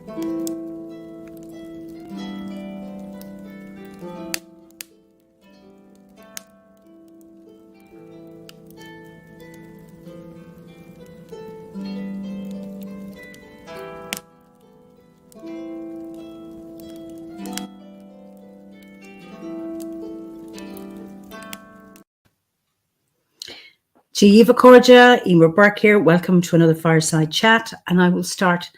Jiva Corja, Eimear Burke here. Welcome to another Fireside Chat. And I will start,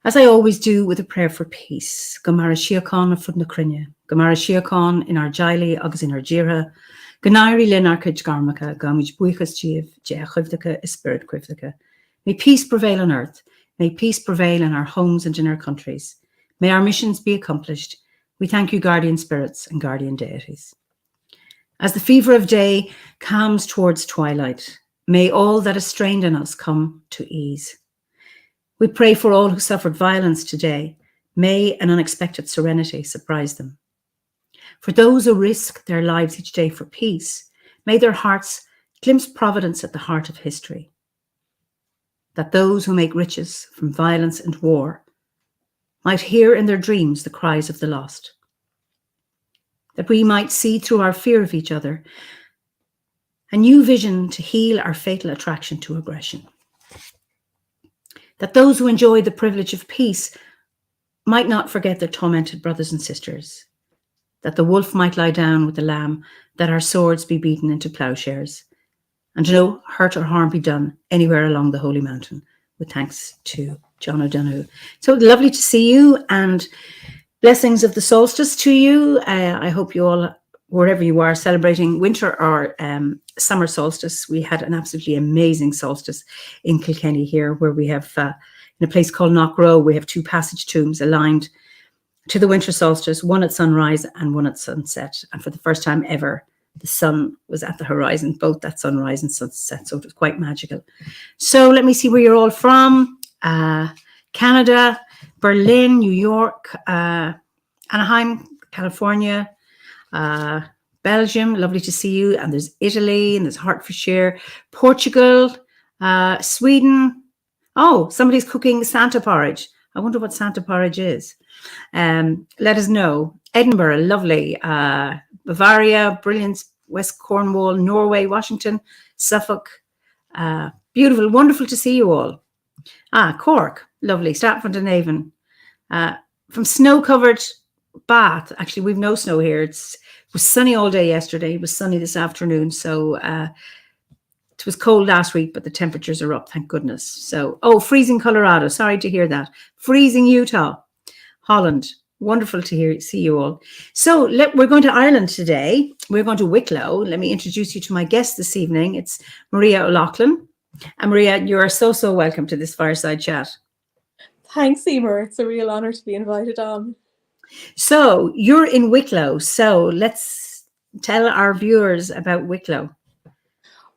as I always do, with a prayer for peace. Gamara Shiakon of Fudna Crinne. Gamara Shiakon in our Jaili, agus in our Jira. Ganairi Lenarkaj Garmaka, Gamij Buikas Jiv, Jechivdaka, Spirit Quivdaka. May peace prevail on earth. May peace prevail in our homes and in our countries. May our missions be accomplished. We thank you, guardian spirits and guardian deities. As the fever of day calms towards twilight, may all that is strained in us come to ease. We pray for all who suffered violence today. May an unexpected serenity surprise them. For those who risk their lives each day for peace, may their hearts glimpse providence at the heart of history. That those who make riches from violence and war might hear in their dreams the cries of the lost. That we might see through our fear of each other a new vision to heal our fatal attraction to aggression. That those who enjoy the privilege of peace might not forget their tormented brothers and sisters. That the wolf might lie down with the lamb, that our swords be beaten into plowshares, and no hurt or harm be done anywhere along the Holy Mountain, with thanks to John O'Donoghue. So lovely to see you, and blessings of the solstice to you. I hope you all, wherever you are, celebrating winter or summer solstice. We had an absolutely amazing solstice in Kilkenny here, where we have, in a place called Knockrow, we have two passage tombs aligned to the winter solstice, one at sunrise and one at sunset. And for the first time ever, the sun was at the horizon, both at sunrise and sunset. So it was quite magical. So let me see where you're all from. Canada, Berlin, New York, Anaheim, California, Belgium, lovely to see you. And there's Italy, and there's Hertfordshire, Portugal, Sweden. Oh, somebody's cooking Santa porridge. I wonder what Santa porridge is. Let us know. Edinburgh, lovely. Bavaria, brilliant. West Cornwall, Norway, Washington, Suffolk. Beautiful, wonderful to see you all. Cork, lovely. Stratford-on-Avon. From snow-covered Bath. Actually, we've no snow here. It was sunny all day yesterday. It was sunny this afternoon. So it was cold last week, but the temperatures are up, thank goodness. So, freezing Colorado. Sorry to hear that. Freezing Utah. Holland. Wonderful to see you all. So we're going to Ireland today. We're going to Wicklow. Let me introduce you to my guest this evening. It's Maria O'Loughlin. And Maria, you are so welcome to this Fireside Chat. Thanks, Eimear. It's a real honour to be invited on. So you're in Wicklow. So let's tell our viewers about Wicklow.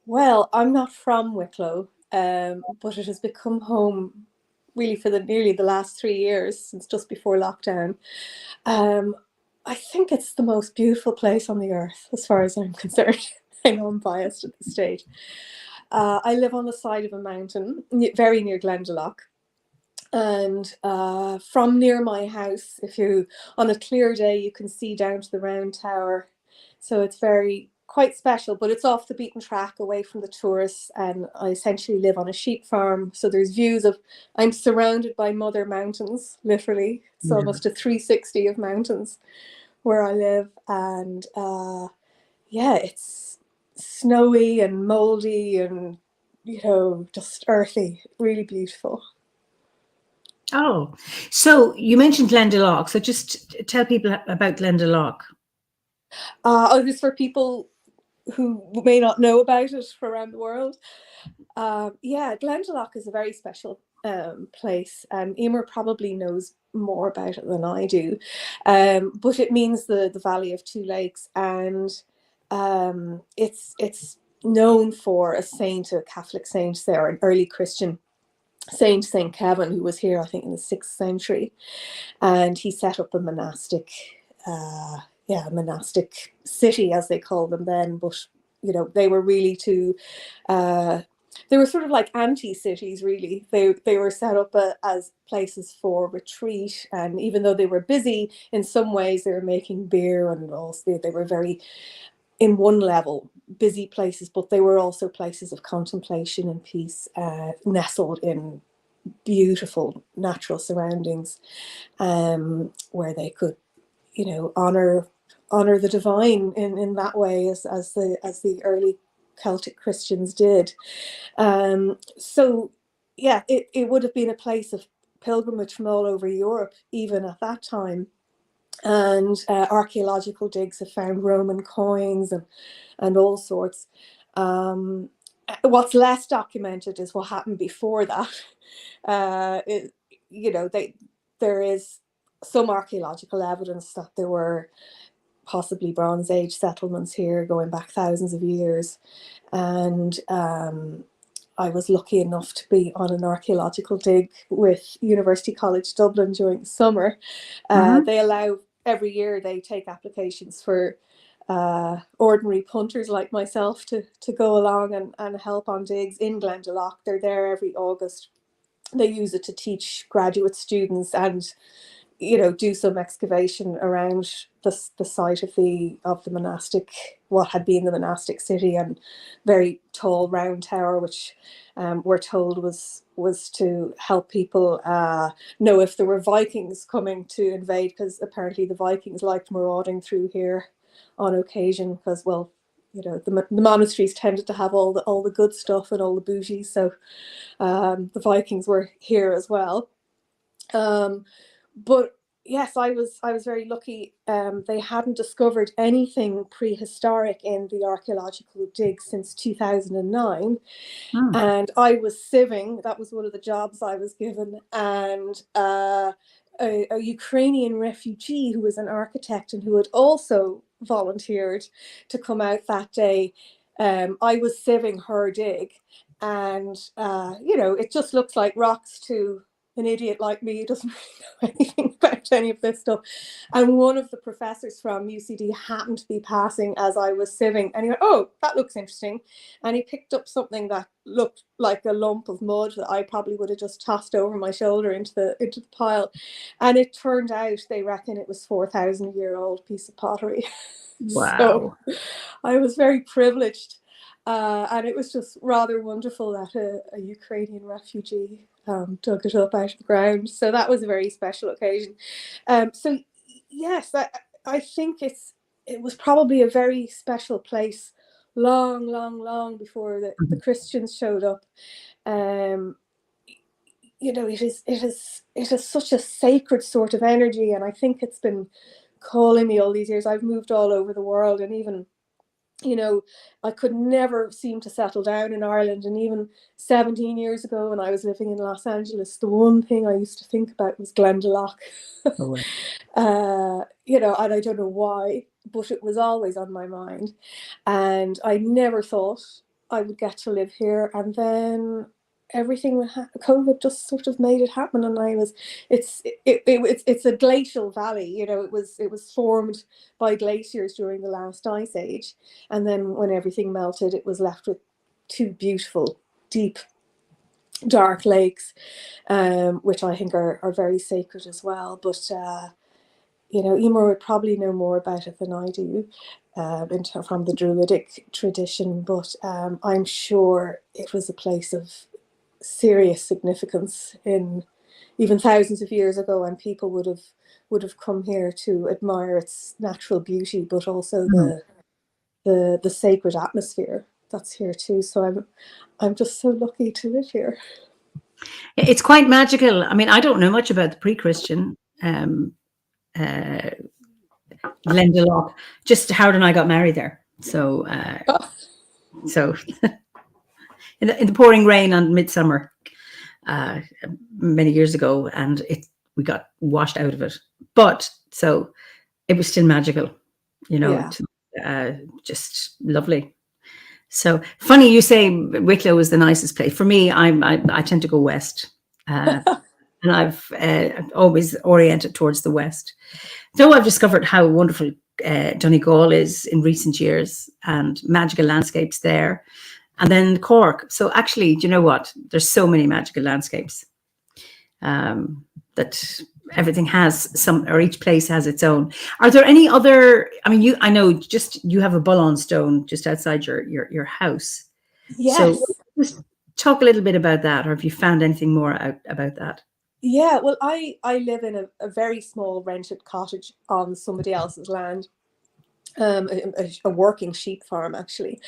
Well, I'm not from Wicklow, but it has become home really for nearly the last 3 years, since just before lockdown. I think it's the most beautiful place on the earth, as far as I'm concerned. I know I'm biased at this stage. I live on the side of a mountain, very near Glendalough. And from near my house, on a clear day, you can see down to the Round Tower. So it's quite special, but it's off the beaten track, away from the tourists. And I essentially live on a sheep farm. So there's I'm surrounded by mother mountains, literally. It's almost a 360 of mountains where I live. And it's snowy and moldy and, just earthy, really beautiful. Oh, so you mentioned Glendalough. So just tell people about Glendalough. This for people who may not know about it from around the world. Glendalough is a very special place, and Eimear probably knows more about it than I do. But it means the Valley of Two Lakes, and it's known for a Catholic saint there, an early Christian Saint Kevin, who was here, I think, in the 6th century, and he set up a monastic city, as they call them then. But they were really to they were sort of like anti-cities, really. They were set up as places for retreat, and even though they were busy in some ways, they were making beer, and also they were very, in one level, busy places, but they were also places of contemplation and peace, nestled in beautiful natural surroundings, where they could, honor the divine in that way, as the early Celtic Christians did. So yeah, it would have been a place of pilgrimage from all over Europe, even at that time. And archaeological digs have found Roman coins and all sorts. What's less documented is what happened before that. There is some archaeological evidence that there were possibly Bronze Age settlements here going back thousands of years. And I was lucky enough to be on an archaeological dig with University College Dublin during the summer. They allow, every year they take applications for ordinary punters like myself to go along and help on digs in Glendalough. They're there every August. They use it to teach graduate students and do some excavation around the site of the monastic, what had been the monastic city, and very tall round tower, which we're told was to help people know if there were Vikings coming to invade, because apparently the Vikings liked marauding through here on occasion, because, well, the monasteries tended to have all the good stuff and all the bougie, so the Vikings were here as well. But yes, I was very lucky. They hadn't discovered anything prehistoric in the archaeological digs since 2009. And I was sieving. That was one of the jobs I was given. And a Ukrainian refugee who was an architect and who had also volunteered to come out that day. I was sieving her dig. And, it just looks like rocks to an idiot like me who doesn't really know anything about any of this stuff. And one of the professors from UCD happened to be passing as I was sieving, and he went, "Oh, that looks interesting." And he picked up something that looked like a lump of mud that I probably would have just tossed over my shoulder into the pile. And it turned out they reckon it was 4,000-year-old piece of pottery. Wow. So I was very privileged. And it was just rather wonderful that a Ukrainian refugee dug it up out of the ground. So that was a very special occasion. So yes, I think it was probably a very special place long before the Christians showed up. It is such a sacred sort of energy, and I think it's been calling me all these years. I've moved all over the world, and even I could never seem to settle down in Ireland. And even 17 years ago, when I was living in Los Angeles, the one thing I used to think about was Glendalough. Oh, wow. And I don't know why, but it was always on my mind. And I never thought I would get to live here. And then everything with COVID just sort of made it happen, and it's a glacial valley. It was formed by glaciers during the last ice age, and then when everything melted, it was left with two beautiful, deep, dark lakes, which I think are very sacred as well. But Eimear would probably know more about it than I do, from the Druidic tradition. But I'm sure it was a place of serious significance in even thousands of years ago, and people would have come here to admire its natural beauty, but also the sacred atmosphere that's here too. So I'm just so lucky to live here. It's quite magical. I mean, I don't know much about the pre-Christian Glendalough. Just Howard and I got married there, so in the pouring rain on midsummer many years ago, and we got washed out of it. But so it was still magical, just lovely. So funny you say Wicklow is the nicest place. For me, I tend to go west, and I've always oriented towards the west. Though I've discovered how wonderful Donegal is in recent years, and magical landscapes there. and then Cork. So actually, do you know what? There's so many magical landscapes that everything has some, or each place has its own. Are there any other? I mean, I know just you have a Bull-on stone just outside your house. Yes. So just talk a little bit about that, or have you found anything more out about that? Yeah, well, I live in a very small rented cottage on somebody else's land, a working sheep farm actually,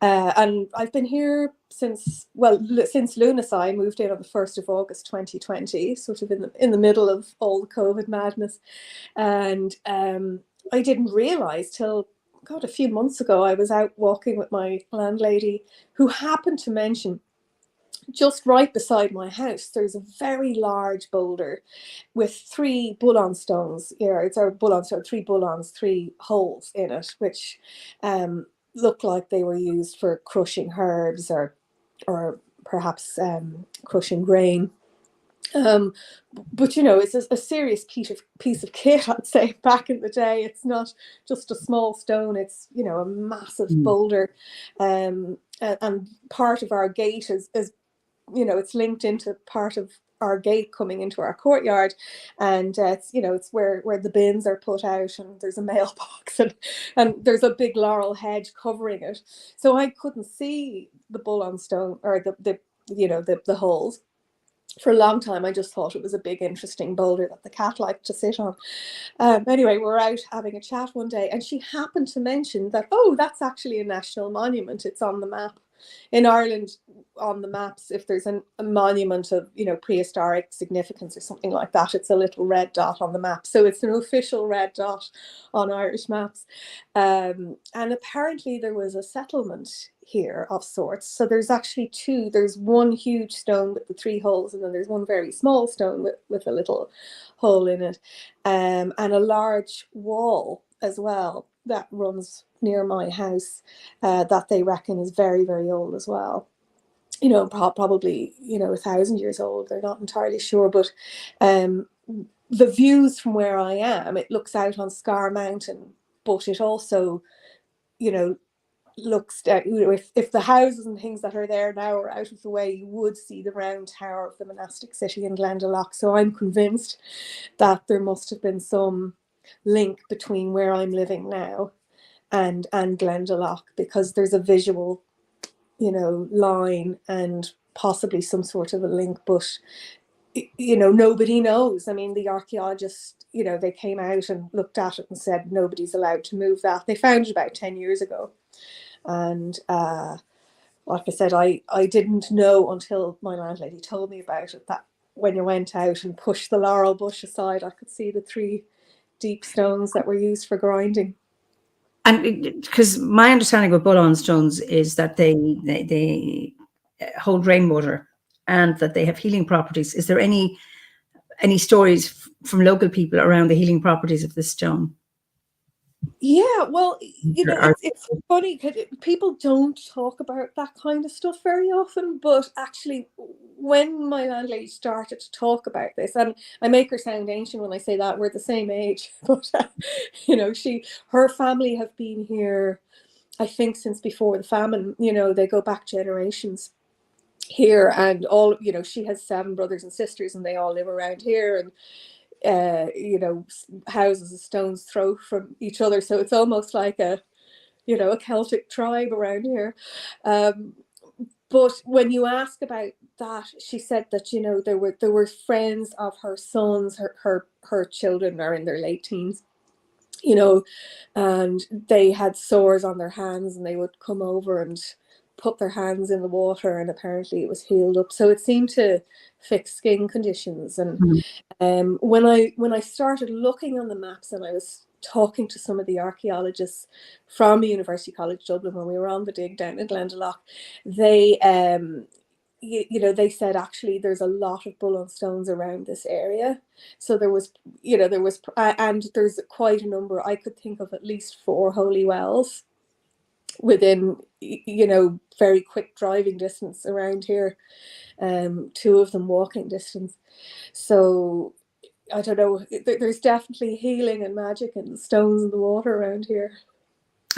and I've been here since Lunacy. I moved in on the 1st of August 2020, sort of in the middle of all the COVID madness, and I didn't realise till God, a few months ago, I was out walking with my landlady, who happened to mention, just right beside my house, there's a very large boulder with 3 Bull-on stones. It's our Bull-on stone, 3 Bull-ons, 3 holes in it, which look like they were used for crushing herbs or perhaps crushing grain. But it's a serious piece of kit, I'd say. Back in the day, it's not just a small stone; it's a massive boulder, and part of our gate is it's linked into part of our gate coming into our courtyard, and it's where the bins are put out, and there's a mailbox, and there's a big laurel hedge covering it, so I couldn't see the Bull-on stone or the holes. For a long time, I just thought it was a big, interesting boulder that the cat liked to sit on. Anyway, we're out having a chat one day, and she happened to mention that, oh, that's actually a national monument. It's on the map. In Ireland, on the maps, if there's a monument of prehistoric significance or something like that, it's a little red dot on the map. So it's an official red dot on Irish maps. And apparently there was a settlement here of sorts. So there's actually 2. There's one huge stone with the 3 holes, and then there's one very small stone with a little hole in it, and a large wall as well that runs near my house, that they reckon is very, very old as well. Probably 1,000 years old. They're not entirely sure, but the views from where I am, it looks out on Scar Mountain, but it also, looks down. If the houses and things that are there now are out of the way, you would see the round tower of the monastic city in Glendalough. So I'm convinced that there must have been some link between where I'm living now and Glendalough, because there's a visual line and possibly some sort of a link, but nobody knows. I mean, the archaeologists, they came out and looked at it and said nobody's allowed to move that. They found it about 10 years ago, and like I said, I didn't know until my landlady told me about it, that when you went out and pushed the laurel bush aside, I could see the 3 deep stones that were used for grinding. And because my understanding of Bull-on stones is that they hold rainwater and that they have healing properties. Is there any stories from local people around the healing properties of this stone? Yeah, well, it's funny because people don't talk about that kind of stuff very often, but actually when my landlady started to talk about this, and I make her sound ancient when I say that, we're the same age, but her family have been here, I think, since before the famine. They go back generations here, and all, she has 7 brothers and sisters, and they all live around here, and houses a stone's throw from each other. So it's almost like a Celtic tribe around here. But when you ask about that, she said that there were friends of her sons. Her children are in their late teens, and they had sores on their hands, and they would come over and put their hands in the water, and apparently it was healed up. So it seemed to fix skin conditions. And when I started looking on the maps, and I was talking to some of the archaeologists from University College Dublin when we were on the dig down in Glendalough, they they said actually there's a lot of Bull-on stones around this area. So there was and there's quite a number. I could think of at least 4 holy wells within very quick driving distance around here, 2 of them walking distance. So I don't know, there's definitely healing and magic and stones in the water around here.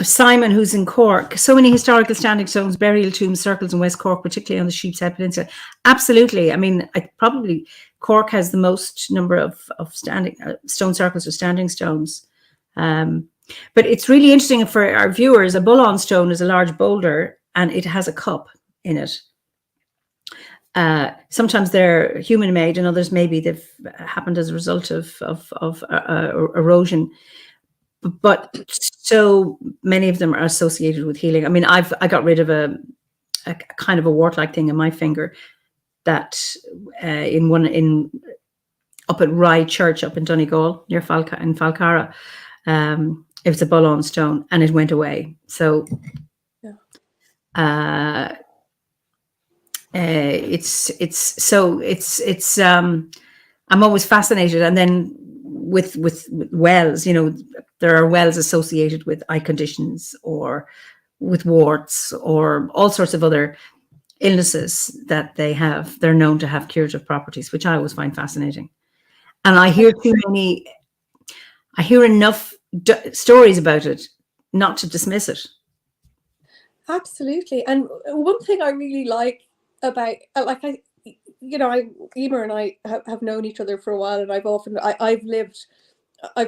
Simon, who's in Cork, so many historical standing stones, burial tombs, circles in West Cork, particularly on the Sheepshead Peninsula. Absolutely. I mean, probably Cork has the most number of standing stone circles or standing stones. But it's really interesting for our viewers. A bull-on stone is a large boulder and it has a cup in it. Sometimes they're human-made, and others maybe they've happened as a result of erosion. But so many of them are associated with healing. I mean, I got rid of a kind of a wart-like thing in my finger that up at Rye Church up in Donegal near Falcara. It was a bull-on stone, and it went away. So, yeah. I'm always fascinated, and then with wells, there are wells associated with eye conditions or with warts or all sorts of other illnesses that they're known to have curative properties, which I always find fascinating. And I hear enough stories about it not to dismiss it. Absolutely. And one thing I really like about, Eimear and I have known each other for a while, and I've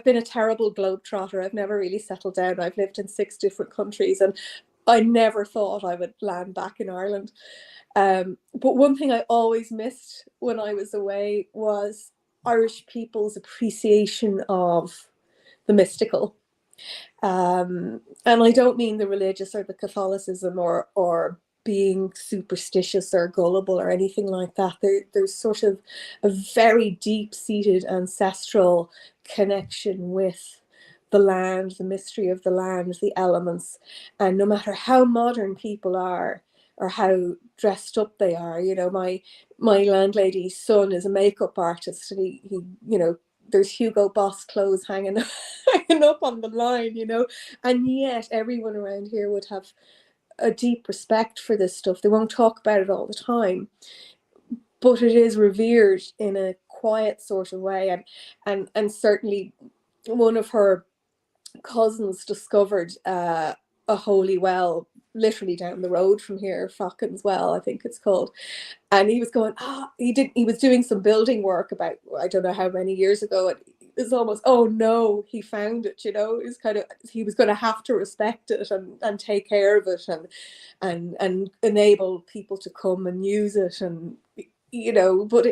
been a terrible globetrotter. I've never really settled down. I've lived in 6 different countries, and I never thought I would land back in Ireland. But one thing I always missed when I was away was Irish people's appreciation of the mystical. And I don't mean the religious or the Catholicism or being superstitious or gullible or anything like that. There's sort of a very deep-seated ancestral connection with the land, the mystery of the land, the elements. And no matter how modern people are or how dressed up they are, my landlady's son is a makeup artist, and he there's Hugo Boss clothes hanging up on the line, and yet everyone around here would have a deep respect for this stuff. They won't talk about it all the time, but it is revered in a quiet sort of way. And certainly one of her cousins discovered a holy well literally down the road from here, Falcon's Well, I think it's called. And he was going, he was doing some building work about, I don't know how many years ago. And it was almost, oh no, he found it, it was kind of, he was going to have to respect it and take care of it and enable people to come and use it. And, but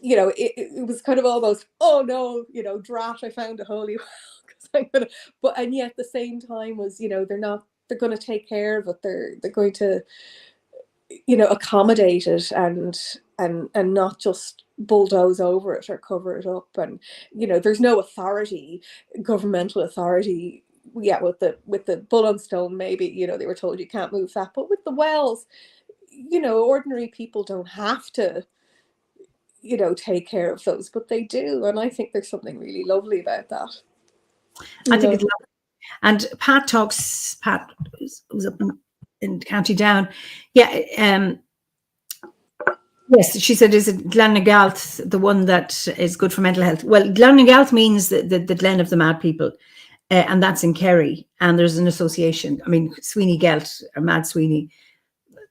it was kind of almost, oh no, drat, I found a holy well. And yet at the same time was, they're going to take care of it. They're going to, accommodate it and not just bulldoze over it or cover it up. And, there's no authority, governmental authority. Yeah, with the bull and stone, maybe, they were told you can't move that. But with the wells, ordinary people don't have to, take care of those, but they do. And I think there's something really lovely about that. I think it's lovely. And Pat who's up in County Down. Yeah. Yes, she said, is it Glen-na-Gailth, the one that is good for mental health? Well, Glen-na-Gailth means the Glen of the Mad People, and that's in Kerry. And there's an association. I mean, Sweeney Gelt, or Mad Sweeney,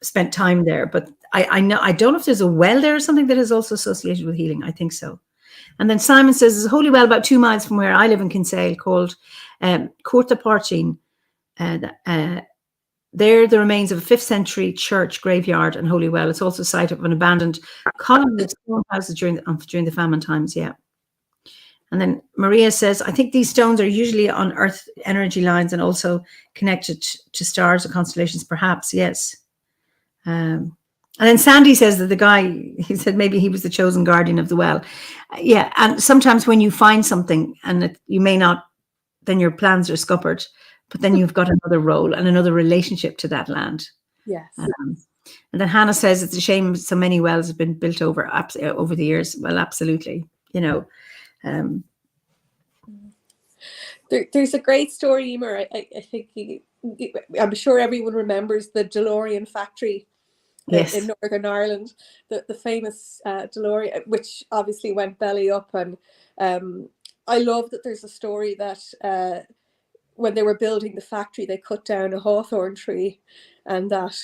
spent time there. But I don't know if there's a well there or something that is also associated with healing. I think so. And then Simon says there's a holy well about 2 miles from where I live in Kinsale called Corta Porcine. There, the remains of a 5th century church, graveyard, and holy well. It's also a site of an abandoned colony of stone houses during the famine times. Yeah. And then Maria says, I think these stones are usually on earth energy lines and also connected to stars or constellations, perhaps. Yes. And then Sandy says that the guy, he said maybe he was the chosen guardian of the well. Yeah. And sometimes when you find something and you may not, then your plans are scuppered. But then you've got another role and another relationship to that land. Yes. And then Hannah says it's a shame so many wells have been built over the years. Well, absolutely. There's a great story, Eimear. I think I'm sure everyone remembers the DeLorean factory in Northern Ireland, the famous DeLorean, which obviously went belly up. And I love that there's a story that when they were building the factory, they cut down a hawthorn tree, and that,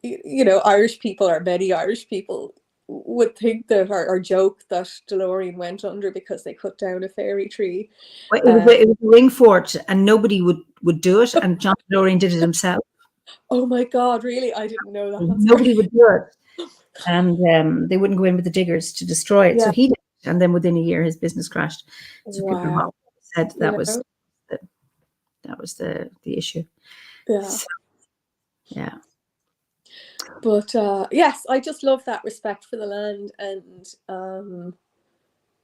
you know, Irish people, or many Irish people, would think that, or joke that DeLorean went under because they cut down a fairy tree. Well, it was a ring fort, and nobody would do it, and John DeLorean did it himself. Oh my God, really? I didn't know that. That's Nobody great. would do it, and they wouldn't go in with the diggers to destroy it. Yeah. So he did it, and then within a year, his business crashed. So people Wow. said that was know? the issue. Yeah. So, yeah. But yes, I just love that respect for the land, and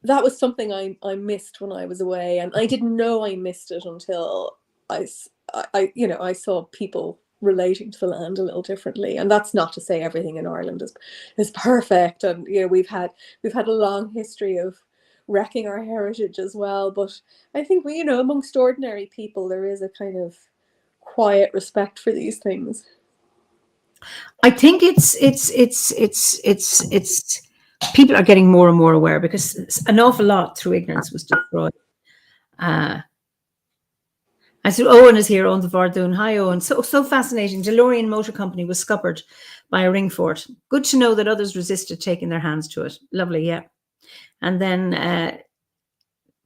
that was something I missed when I was away, and I didn't know I missed it until I you know, I saw people relating to the land a little differently. And that's not to say everything in Ireland is perfect, and you know, we've had a long history of wrecking our heritage as well. But I think we, you know, amongst ordinary people, there is a kind of quiet respect for these things. I think it's people are getting more and more aware, because an awful lot through ignorance was destroyed. I said, Owen is here, Owen the Vardoon. Hi, Owen. So fascinating. DeLorean Motor Company was scuppered by a ring fort. Good to know that others resisted taking their hands to it. Lovely, yeah. And then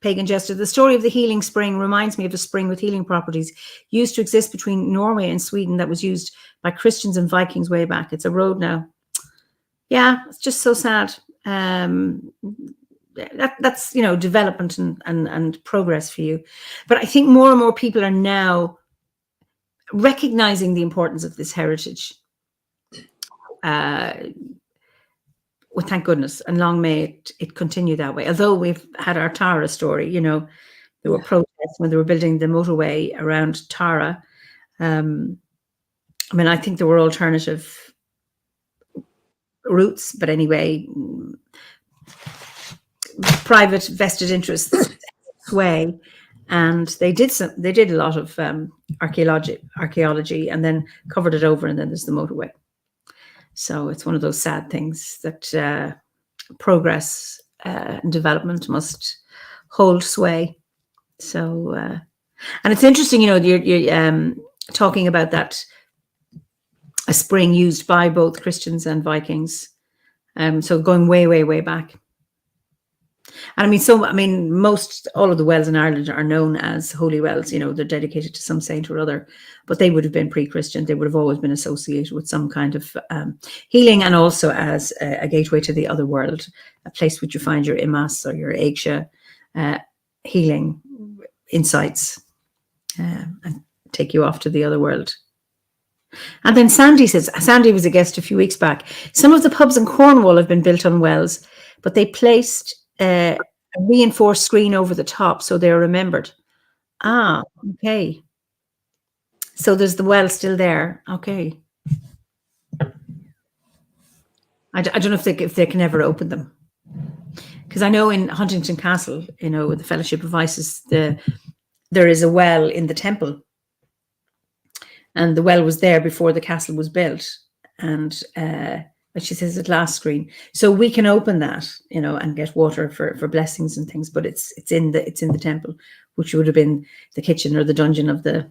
Pagan Jester, the story of the healing spring reminds me of a spring with healing properties used to exist between Norway and Sweden that was used by Christians and Vikings way back. It's a road now. Yeah, it's just so sad. That's, you know, development and progress for you. But I think more and more people are now recognizing the importance of this heritage. Well, thank goodness, and long may it continue that way. Although we've had our Tara story, you know, there were protests when they were building the motorway around Tara. I mean, I think there were alternative routes, but anyway, private vested interests sway, and they did a lot of archaeology, and then covered it over, and then there's the motorway. So it's one of those sad things that progress and development must hold sway. So, and it's interesting, you know, you're talking about that, a spring used by both Christians and Vikings. So going way, way, way back. And I mean, all of the wells in Ireland are known as holy wells. You know, they're dedicated to some saint or other, but they would have been pre-Christian. They would have always been associated with some kind of healing, and also as a gateway to the other world, a place which you find your imas or your eiksha healing insights, and take you off to the other world. And then Sandy says, Sandy was a guest a few weeks back. Some of the pubs in Cornwall have been built on wells, but they placed a reinforced screen over the top, so they're remembered. Ah, okay. So there's the well still there. Okay. I don't know if they can ever open them, because I know in Huntington Castle, you know, with the Fellowship of Isis, there is a well in the temple, and the well was there before the castle was built, and she says a glass screen, so we can open that, you know, and get water for blessings and things. But it's in the temple, which would have been the kitchen or the dungeon of the,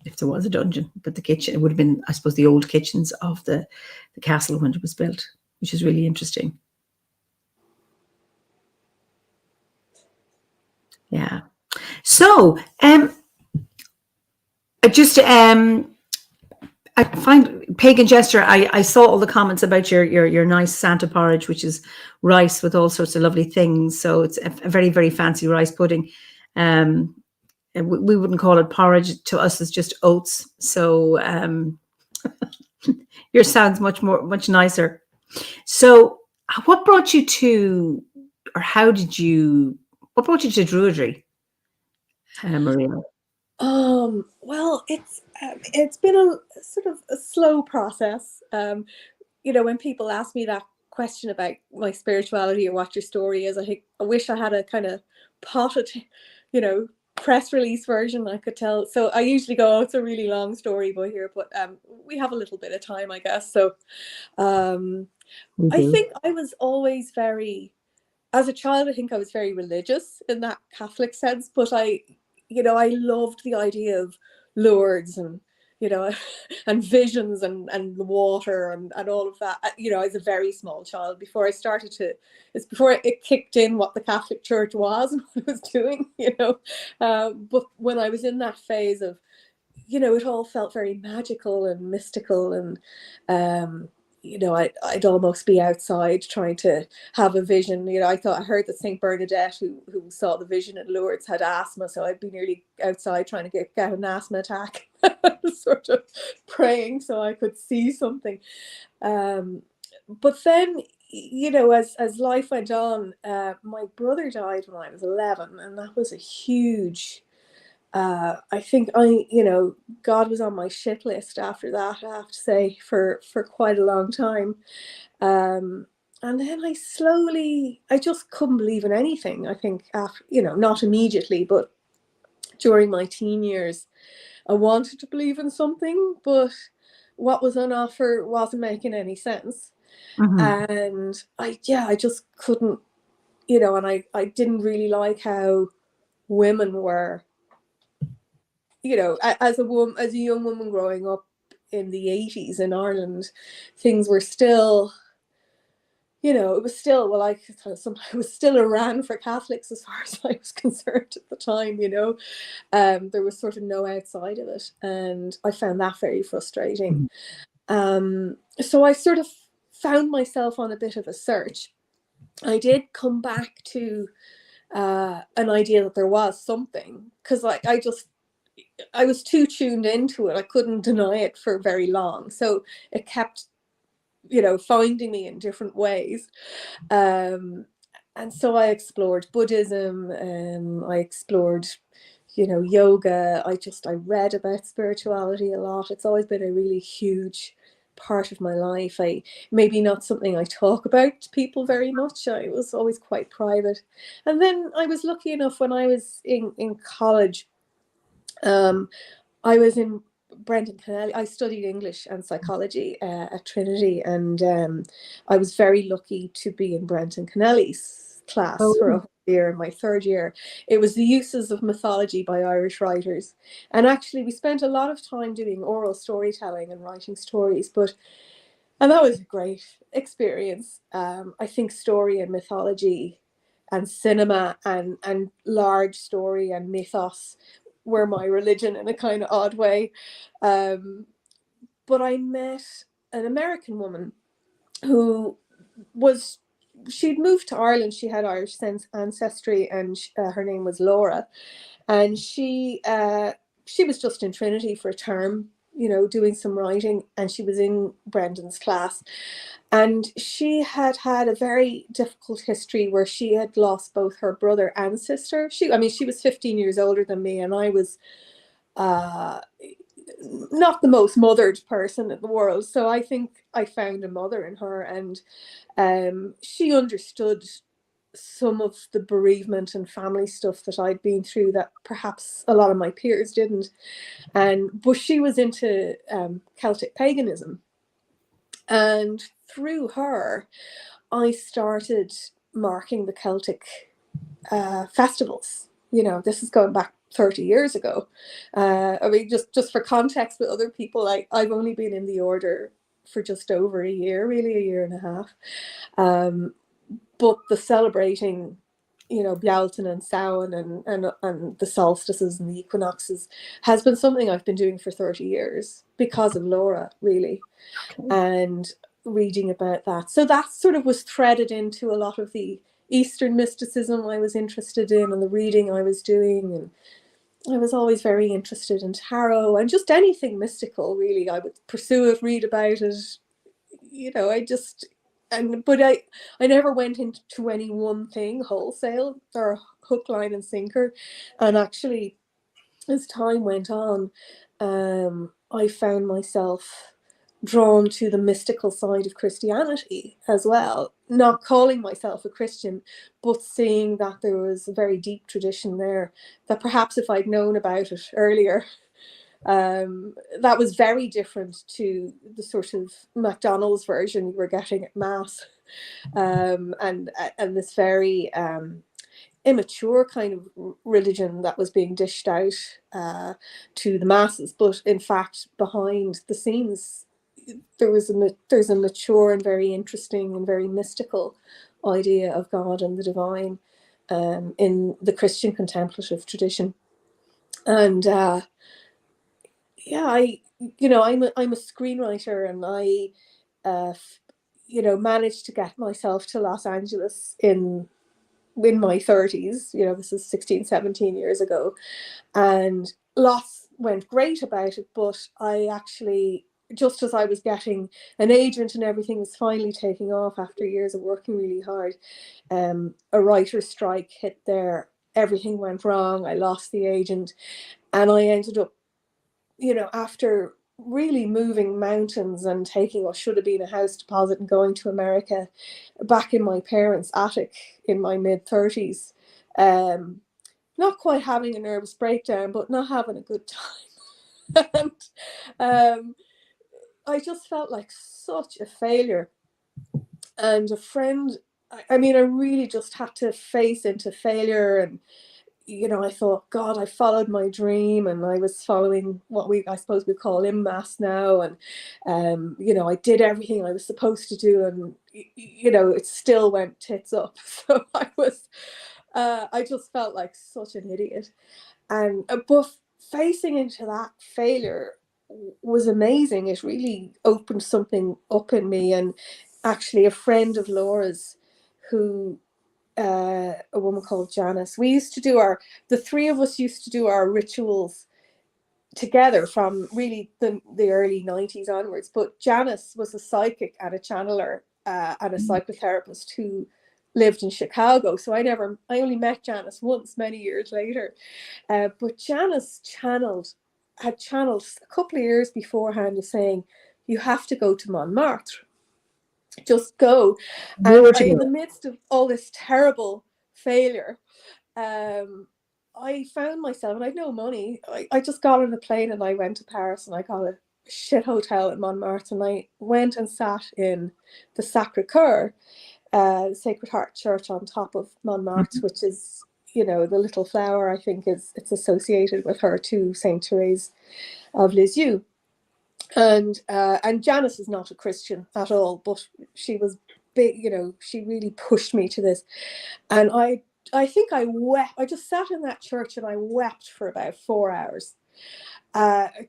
if there was a dungeon, but the kitchen, it would have been, I suppose, the old kitchens of the castle when it was built, which is really interesting. Yeah. So I find Pagan Jester, I saw all the comments about your nice Santa porridge, which is rice with all sorts of lovely things. So it's a very, very fancy rice pudding. We wouldn't call it porridge. To us, it's just oats. So yours sounds much nicer. So what brought you to Druidry, Maria? Well, it's been a sort of a slow process. You know, when people ask me that question about my spirituality or what your story is, I wish I had a kind of potted, you know, press release version I could tell. So I usually go, oh, it's a really long story, but we have a little bit of time, I guess. So I think I was always as a child, I think I was very religious in that Catholic sense, but I loved the idea of Lourdes and, and visions and the water and all of that, as a very small child, it's before it kicked in what the Catholic Church was and what it was doing, but when I was in that phase of, it all felt very magical and mystical, and I'd almost be outside trying to have a vision. I heard that Saint Bernadette, who saw the vision at Lourdes, had asthma, so I'd be nearly outside trying to get an asthma attack, sort of praying so I could see something. But then, as life went on, my brother died when I was 11, and that was a huge. I think God was on my shit list after that, I have to say, for quite a long time. And then I just couldn't believe in anything. I think after, not immediately, but during my teen years, I wanted to believe in something, but what was on offer wasn't making any sense. And I just couldn't, and I didn't really like how women were, as a young woman growing up in the 80s in Ireland, things were still, it was still, well, it was still Iran for Catholics as far as I was concerned at the time, there was sort of no outside of it. And I found that very frustrating. So I sort of found myself on a bit of a search. I did come back to an idea that there was something, because I was too tuned into it. I couldn't deny it for very long. So it kept, finding me in different ways. And so I explored Buddhism, I explored, yoga. I read about spirituality a lot. It's always been a really huge part of my life. Maybe not something I talk about to people very much. I was always quite private. And then I was lucky enough when I was in college. I was in Brenton Kennelly. I studied English and psychology at Trinity, and I was very lucky to be in Brenton Kennelly's class for a whole year. In my third year, it was the uses of mythology by Irish writers, and actually we spent a lot of time doing oral storytelling and writing stories. And that was a great experience. I think story and mythology and cinema and large story and mythos were my religion in a kind of odd way. But I met an American woman who she'd moved to Ireland. She had Irish ancestry, and her name was Laura. And she was just in Trinity for a term, doing some writing, and she was in Brendan's class. And she had a very difficult history where she had lost both her brother and sister. She was 15 years older than me, and I was not the most mothered person in the world. So I think I found a mother in her, and she understood some of the bereavement and family stuff that I'd been through that perhaps a lot of my peers didn't. But she was into Celtic paganism. And through her, I started marking the Celtic festivals. This is going back 30 years ago. Just for context with other people, I've only been in the order for just over a year, really a year and a half. But the celebrating, Bealtaine and Samhain and the solstices and the equinoxes has been something I've been doing for 30 years because of Laura, really, and reading about that. So that sort of was threaded into a lot of the Eastern mysticism I was interested in and the reading I was doing. And I was always very interested in tarot and just anything mystical, really. I would pursue it, read about it. But I never went into any one thing wholesale or hook, line and sinker. And actually, as time went on, I found myself drawn to the mystical side of Christianity as well, not calling myself a Christian, but seeing that there was a very deep tradition there that perhaps if I'd known about it earlier, that was very different to the sort of McDonald's version you were getting at Mass, and this very immature kind of religion that was being dished out to the masses. But in fact, behind the scenes, there's a mature and very interesting and very mystical idea of God and the divine in the Christian contemplative tradition. And I'm a screenwriter, and I managed to get myself to Los Angeles in my 30s. This is 16, 17 years ago, and lots went great about it. But I actually, just as I was getting an agent and everything was finally taking off after years of working really hard, a writer's strike hit there. Everything went wrong. I lost the agent, and I ended up, after really moving mountains and taking what should have been a house deposit and going to America, back in my parents' attic in my mid-30s, not quite having a nervous breakdown, but not having a good time. And I just felt like such a failure. And a friend, I really just had to face into failure. And I thought, God, I followed my dream, and I was following what I suppose we call IMMAS now. And, I did everything I was supposed to do, and, it still went tits up. So I just felt like such an idiot. And, but facing into that failure was amazing. It really opened something up in me. And actually a friend of Laura's, who, a woman called Janice. The three of us used to do our rituals together from really the early 90s onwards. But Janice was a psychic and a channeler and a psychotherapist who lived in Chicago. So I only met Janice once many years later. But Janice had channeled a couple of years beforehand, of saying, you have to go to Montmartre. Just go. And in the midst of all this terrible failure, I found myself, and I had no money. I just got on a plane and I went to Paris, and I got a shit hotel at Montmartre, and I went and sat in the Sacré-Cœur, Sacred Heart Church on top of Montmartre, which is, the little flower, I think it's associated with her too, Saint Therese of Lisieux. And Janice is not a Christian at all, but she was big, she really pushed me to this. And I think I wept. I just sat in that church and I wept for about 4 hours.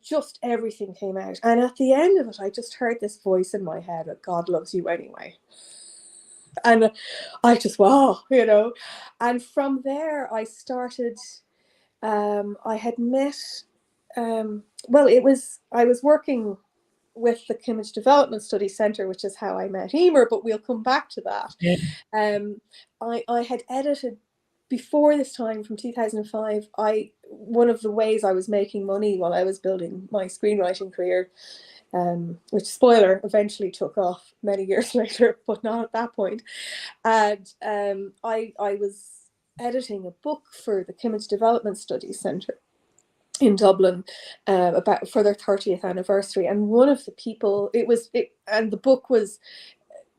Just everything came out. And at the end of it, I just heard this voice in my head that God loves you anyway. And I just, wow, And from there, I started, I had met, I was working with the Kimmage Development Study Centre, which is how I met Eimear, but we'll come back to that. Yeah. I had edited, before this time, from 2005, one of the ways I was making money while I was building my screenwriting career, which, spoiler, eventually took off many years later, but not at that point. And I was editing a book for the Kimmage Development Studies Centre in Dublin, for their 30th anniversary. And one of the people, and the book was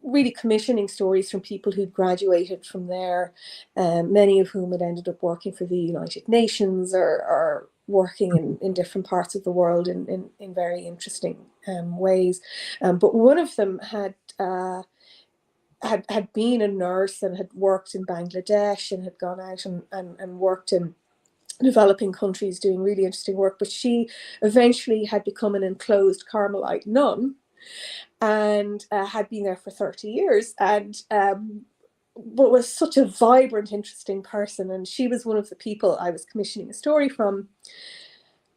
really commissioning stories from people who'd graduated from there, many of whom had ended up working for the United Nations or working in different parts of the world in very interesting ways. But one of them had been a nurse and had worked in Bangladesh and had gone out and worked in developing countries doing really interesting work. But she eventually had become an enclosed Carmelite nun and had been there for 30 years and but was such a vibrant, interesting person. And she was one of the people I was commissioning a story from.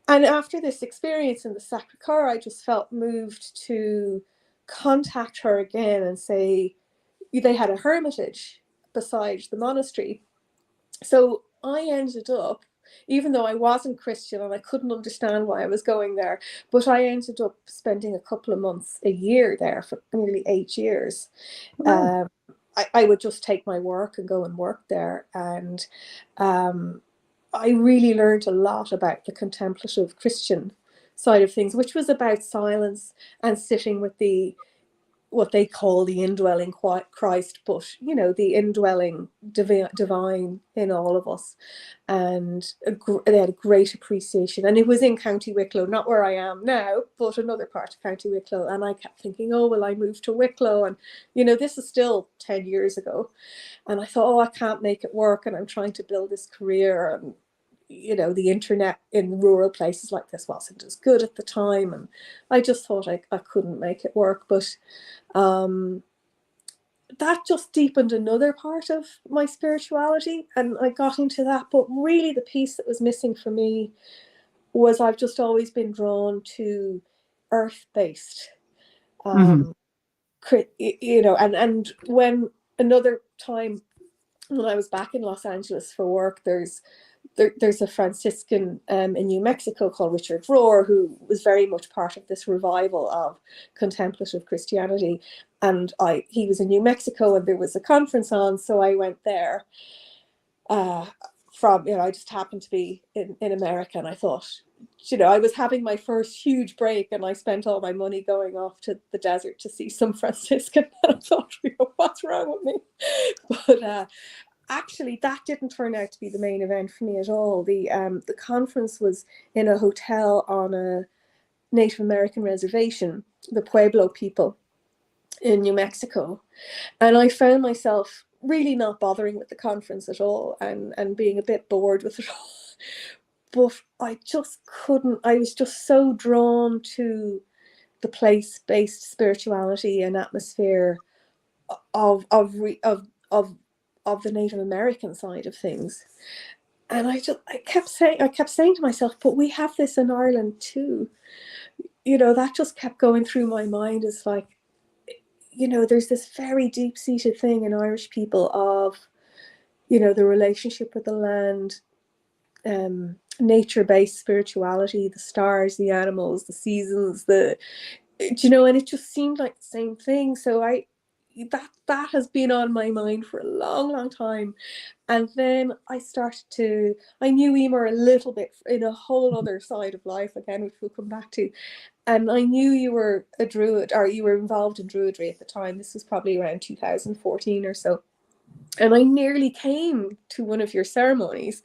And after this experience in the Sacré-Cœur, I just felt moved to contact her again and say, they had a hermitage beside the monastery. So I ended up, even though I wasn't Christian and I couldn't understand why I was going there, but I ended up spending a couple of months, a year there for nearly 8 years. Wow. I would just take my work and go and work there. And I really learned a lot about the contemplative Christian side of things, which was about silence and sitting with the what they call the indwelling Christ, but the indwelling divine in all of us. And they had a great appreciation. And it was in County Wicklow, not where I am now, but another part of County Wicklow. And I kept thinking, oh, will I move to Wicklow? And this is still 10 years ago. And I thought, oh, I can't make it work, and I'm trying to build this career, and the internet in rural places like this wasn't as good at the time, and I just thought I couldn't make it work. But that just deepened another part of my spirituality, and I got into that. But really the piece that was missing for me was I've just always been drawn to earth-based, and when another time when I was back in Los Angeles for work, there's a Franciscan in New Mexico called Richard Rohr, who was very much part of this revival of contemplative Christianity. And he was in New Mexico, and there was a conference on, so I went there. I just happened to be in America, and I thought, I was having my first huge break, and I spent all my money going off to the desert to see some Franciscan. And I thought, what's wrong with me? But actually, that didn't turn out to be the main event for me at all. The conference was in a hotel on a Native American reservation, the Pueblo people in New Mexico. And I found myself really not bothering with the conference at all, and being a bit bored with it all. But I just couldn't. I was just so drawn to the place-based spirituality and atmosphere of the Native American side of things. And I kept saying to myself, but we have this in Ireland too. That just kept going through my mind. It's like, there's this very deep-seated thing in Irish people of, the relationship with the land, nature-based spirituality, the stars, the animals, the seasons, and it just seemed like the same thing. So that has been on my mind for a long, long time. And then I knew Eimear a little bit in a whole other side of life, again, which we'll come back to. And I knew you were a Druid, or you were involved in Druidry at the time. This was probably around 2014 or so. And I nearly came to one of your ceremonies,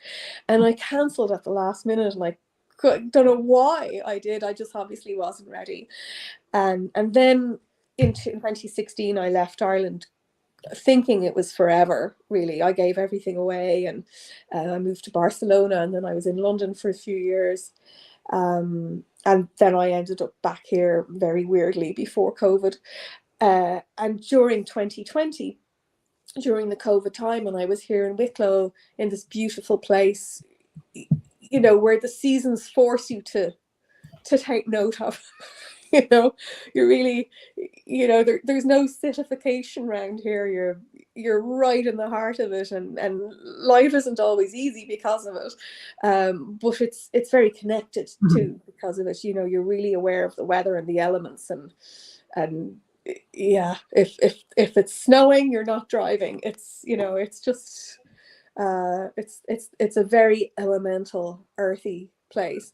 and I cancelled at the last minute, and I don't know why I did. I just obviously wasn't ready. And then in 2016, I left Ireland thinking it was forever, really. I gave everything away, and I moved to Barcelona, and then I was in London for a few years. And then I ended up back here very weirdly before COVID. And during 2020, during the COVID time, and I was here in Wicklow in this beautiful place, where the seasons force you to take note of. You're really, there's no citification around here. You're right in the heart of it, and life isn't always easy because of it, but it's very connected to because of it. You're really aware of the weather and the elements, and yeah, if it's snowing, you're not driving. It's it's just it's a very elemental, earthy place.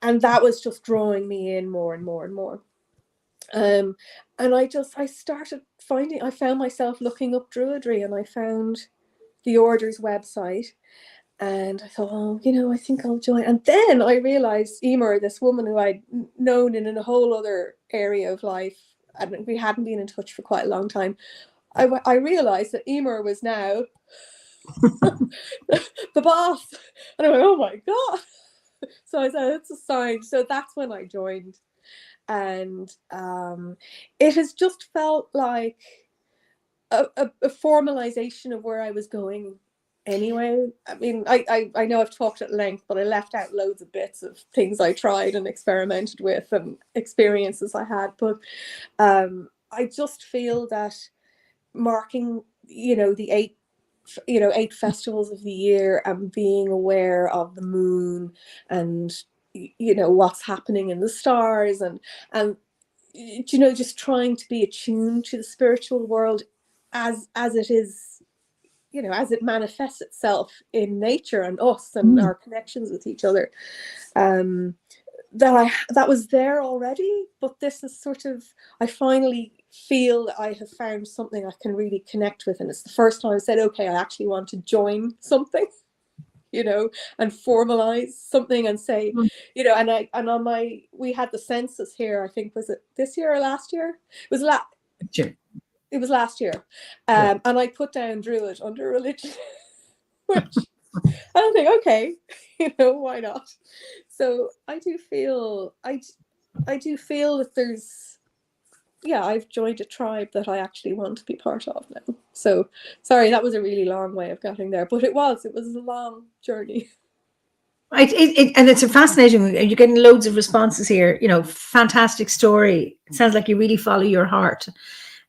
And that was just drawing me in more and more and more. And I found myself looking up Druidry, and I found the Order's website, and I thought, oh, I think I'll join. And then I realized Eimear, this woman who I'd known in a whole other area of life, and we hadn't been in touch for quite a long time. I realized that Eimear was now the boss. And I went, oh my God. So I said, it's a sign. So that's when I joined. And it has just felt like a formalization of where I was going anyway. I mean, I know I've talked at length, but I left out loads of bits of things I tried and experimented with and experiences I had. But I just feel that marking, the eight festivals of the year, and being aware of the moon and what's happening in the stars, and just trying to be attuned to the spiritual world as it is, as it manifests itself in nature and us and our connections with each other. that was there already, but this is sort of, I finally feel that I have found something I can really connect with, and it's the first time I said, okay, I actually want to join something, and formalize something and say, and on we had the census here, I think, was it this year or last year? It was last year. And I put down Druid under religion, which I don't think, okay, why not? So I do feel that there's, I've joined a tribe that I actually want to be part of now. So sorry, that was a really long way of getting there, but it was a long journey. And it's a fascinating, you're getting loads of responses here, fantastic story. It sounds like you really follow your heart.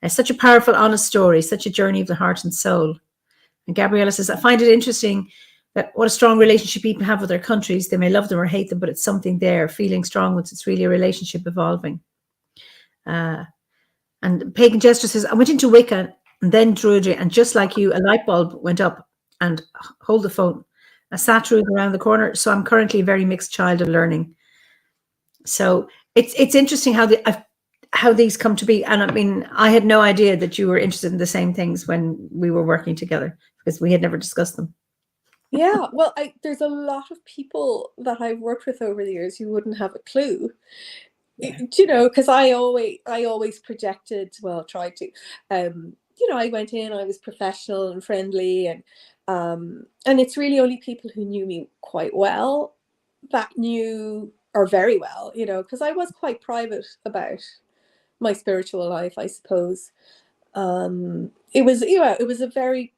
It's such a powerful, honest story, such a journey of the heart and soul. And Gabriella says, I find it interesting that what a strong relationship people have with their countries. They may love them or hate them, but it's something there. Feeling strong once it's really a relationship evolving. And Pagan Jester says, I went into Wicca and then Druidry, and just like you, a light bulb went up. And hold the phone. I sat through around the corner. So I'm currently a very mixed child of learning. So it's interesting how these come to be. And I mean, I had no idea that you were interested in the same things when we were working together, because we had never discussed them. Yeah, well, there's a lot of people that I've worked with over the years who wouldn't have a clue. Yeah. Because I always projected, well, tried to, I went in, I was professional and friendly, and it's really only people who knew me quite well that knew, or very well, because I was quite private about my spiritual life, I suppose. It was a very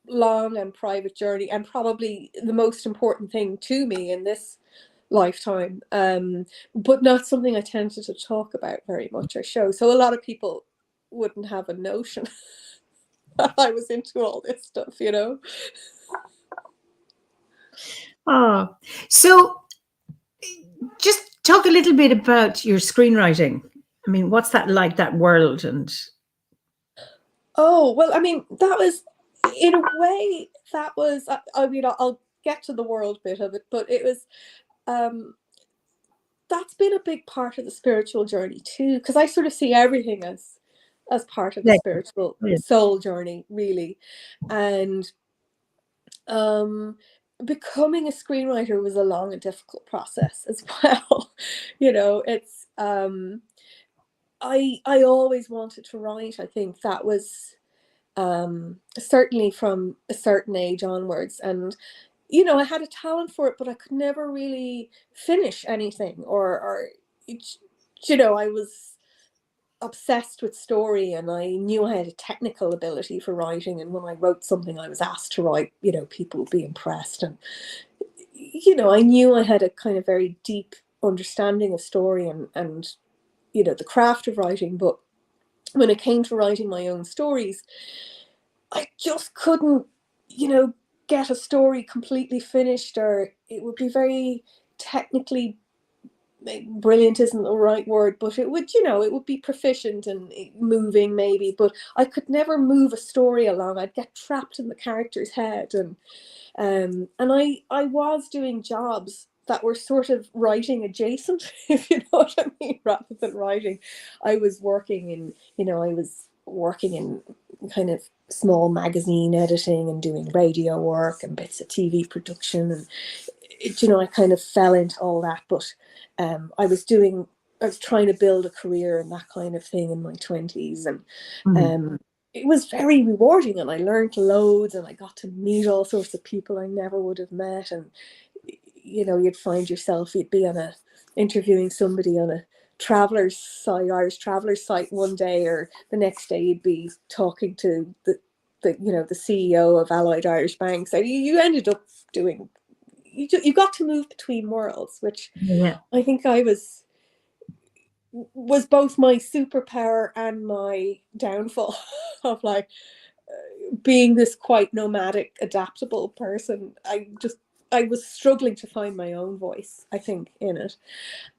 long and private journey, and probably the most important thing to me in this lifetime, but not something I tended to talk about very much or show. So a lot of people wouldn't have a notion that I was into all this stuff, Oh, so just talk a little bit about your screenwriting. I mean, what's that like, that world? And oh, well, I mean, that was, in a way, I'll get to the world bit of it, but it was, that's been a big part of the spiritual journey too, because I sort of see everything as part of the spiritual soul journey, really. And becoming a screenwriter was a long and difficult process as well. It's I always wanted to write. I think that was certainly from a certain age onwards, and I had a talent for it, but I could never really finish anything, or I was obsessed with story, and I knew I had a technical ability for writing, and when I wrote something I was asked to write, people would be impressed, and I knew I had a kind of very deep understanding of story and the craft of writing. But when it came to writing my own stories, I just couldn't get a story completely finished, or it would be very technically brilliant isn't the right word, but it would be proficient and moving maybe, but I could never move a story along. I'd get trapped in the character's head, and I was doing jobs that were sort of writing adjacent, if you know what I mean, rather than writing. I was working in kind of small magazine editing and doing radio work and bits of TV production, and I kind of fell into all that. But I was trying to build a career and that kind of thing in my 20s, and it was very rewarding, and I learned loads, and I got to meet all sorts of people I never would have met. And you'd find yourself, you'd be interviewing somebody on a Irish traveller's site one day, or the next day you'd be talking to the CEO of Allied Irish Bank. So you ended up doing, you got to move between worlds, which I think was both my superpower and my downfall of being this quite nomadic, adaptable person. I was struggling to find my own voice, I think, in it.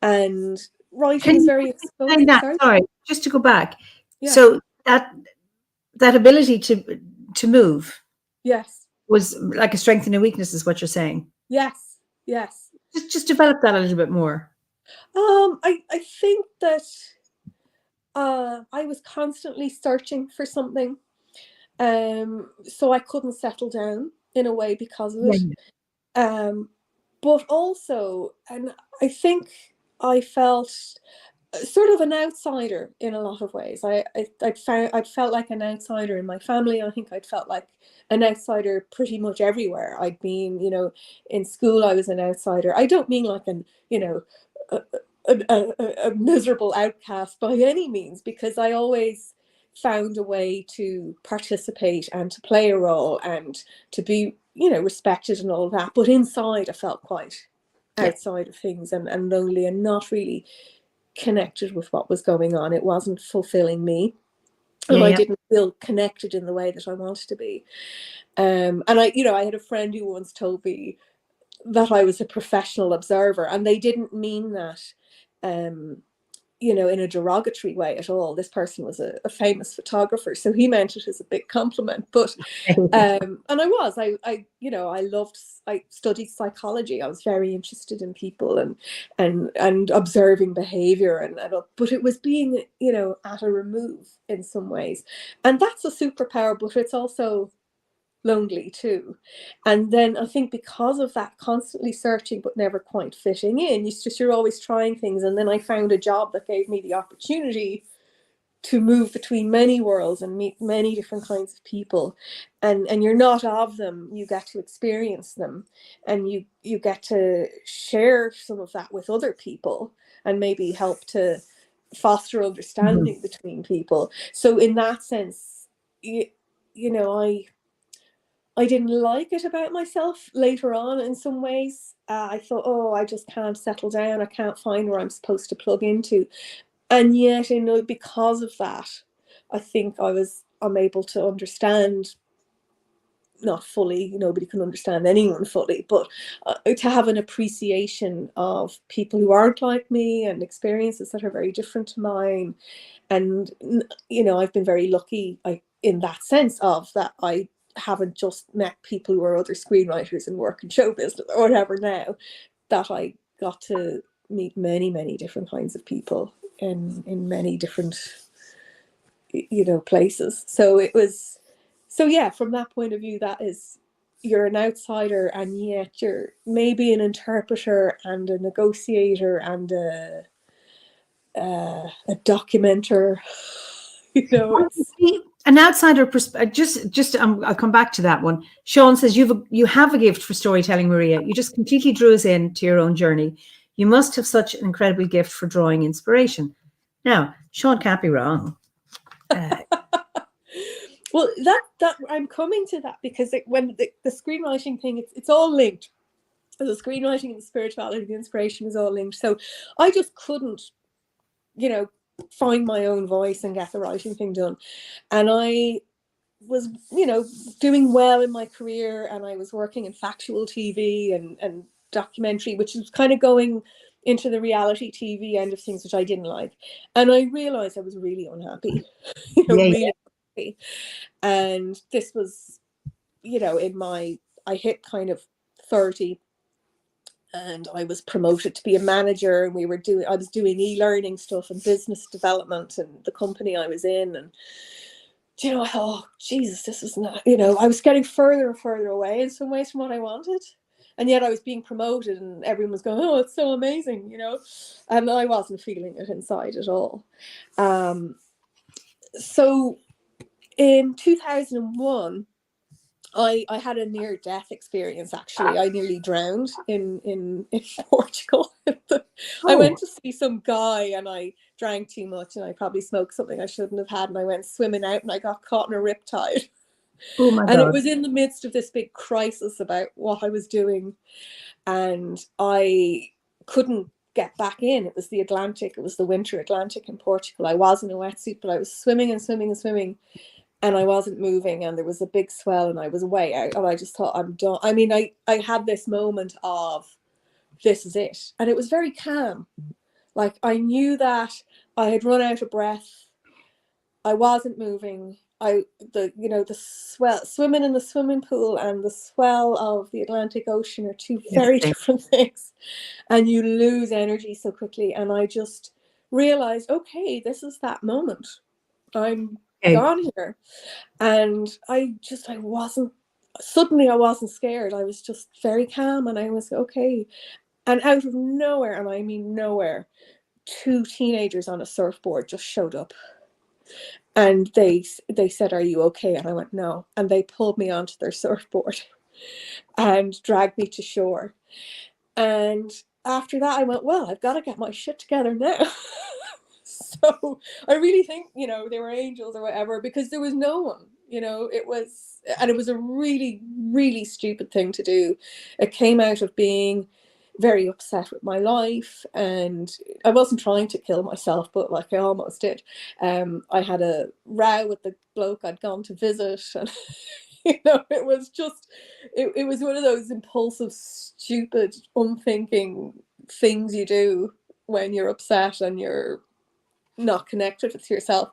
And writing is very exposing. Sorry, just to go back. Yeah. So that ability to move, yes, was like a strength and a weakness, is what you're saying. Yes. Just develop that a little bit more. I think that I was constantly searching for something, so I couldn't settle down in a way because of it. Yeah. But also, and I think I felt sort of an outsider in a lot of ways. I'd felt like an outsider in my family. I think I'd felt like an outsider pretty much everywhere I'd been. In school I was an outsider. I don't mean like a, a miserable outcast by any means, because I always found a way to participate and to play a role and to be, respected and all of that. But inside I felt quite Yeah. outside of things, and lonely, and not really connected with what was going on. It wasn't fulfilling me, and I Yeah. didn't feel connected in the way that I wanted to be. And I had a friend who once told me that I was a professional observer, and they didn't mean that in a derogatory way at all. This person was a famous photographer, so he meant it as a big compliment. But and I studied psychology. I was very interested in people and observing behavior, but it was being at a remove in some ways, and that's a superpower, but it's also lonely too. And then I think because of that, constantly searching but never quite fitting in, you're always trying things. And then I found a job that gave me the opportunity to move between many worlds and meet many different kinds of people, and you're not of them, you get to experience them, and you get to share some of that with other people, and maybe help to foster understanding between people. So in that sense, I didn't like it about myself later on in some ways. I thought, oh, I just can't settle down. I can't find where I'm supposed to plug into. And yet, because of that, I think I'm able to understand, not fully, nobody can understand anyone fully, but to have an appreciation of people who aren't like me and experiences that are very different to mine. And, I've been very lucky in that sense of that I haven't just met people who are other screenwriters and work in show business or whatever now, that I got to meet many, many different kinds of people in many different, places. So from that point of view, that is, you're an outsider, and yet you're maybe an interpreter and a negotiator and a documenter. It's An outsider perspective. I'll come back to that one. Sean says you have a gift for storytelling, Maria. You just completely drew us in to your own journey. You must have such an incredible gift for drawing inspiration. Now, Sean can't be wrong. well, that I'm coming to that, because when the screenwriting thing, it's all linked. The screenwriting and the spirituality, the inspiration is all linked. So I just couldn't, find my own voice and get the writing thing done. And I was, doing well in my career, and I was working in factual TV and documentary, which was kind of going into the reality TV end of things, which I didn't like. And I realized I was really unhappy, really unhappy. And this was, I hit kind of 30, and I was promoted to be a manager, and I was doing e-learning stuff and business development and the company I was in. And I thought, oh Jesus, this is not, I was getting further and further away in some ways from what I wanted. And yet I was being promoted, and everyone was going, oh, it's so amazing, and I wasn't feeling it inside at all. So in 2001, I had a near-death experience, actually. I nearly drowned in Portugal. I went to see some guy, and I drank too much, and I probably smoked something I shouldn't have had, and I went swimming out, and I got caught in a riptide. Oh my And God. it was in the midst of this big crisis about what I was doing, and I couldn't get back in. It was the Atlantic. It was the winter Atlantic in Portugal. I was in a wetsuit, but I was swimming and swimming and swimming, and I wasn't moving, and there was a big swell, and I was way out, and I just thought, I'm done. I mean, I had this moment of, this is it. And it was very calm. Like, I knew that I had run out of breath. I wasn't moving. the swell, swimming in the swimming pool and the swell of the Atlantic Ocean are two very different things, and you lose energy so quickly. And I just realized, okay, this is that moment. I'm gone here. And I wasn't scared. I was just very calm, and I was okay. And out of nowhere, and I mean nowhere, two teenagers on a surfboard just showed up. And they said, "Are you okay?" And I went, "No." And they pulled me onto their surfboard and dragged me to shore. And after that, I went, well, I've got to get my shit together now. So I really think, they were angels or whatever, because there was no one, it was a really, really stupid thing to do. It came out of being very upset with my life, and I wasn't trying to kill myself, but like I almost did. I had a row with the bloke I'd gone to visit, and it was just, it was one of those impulsive, stupid, unthinking things you do when you're upset and you're not connected with yourself.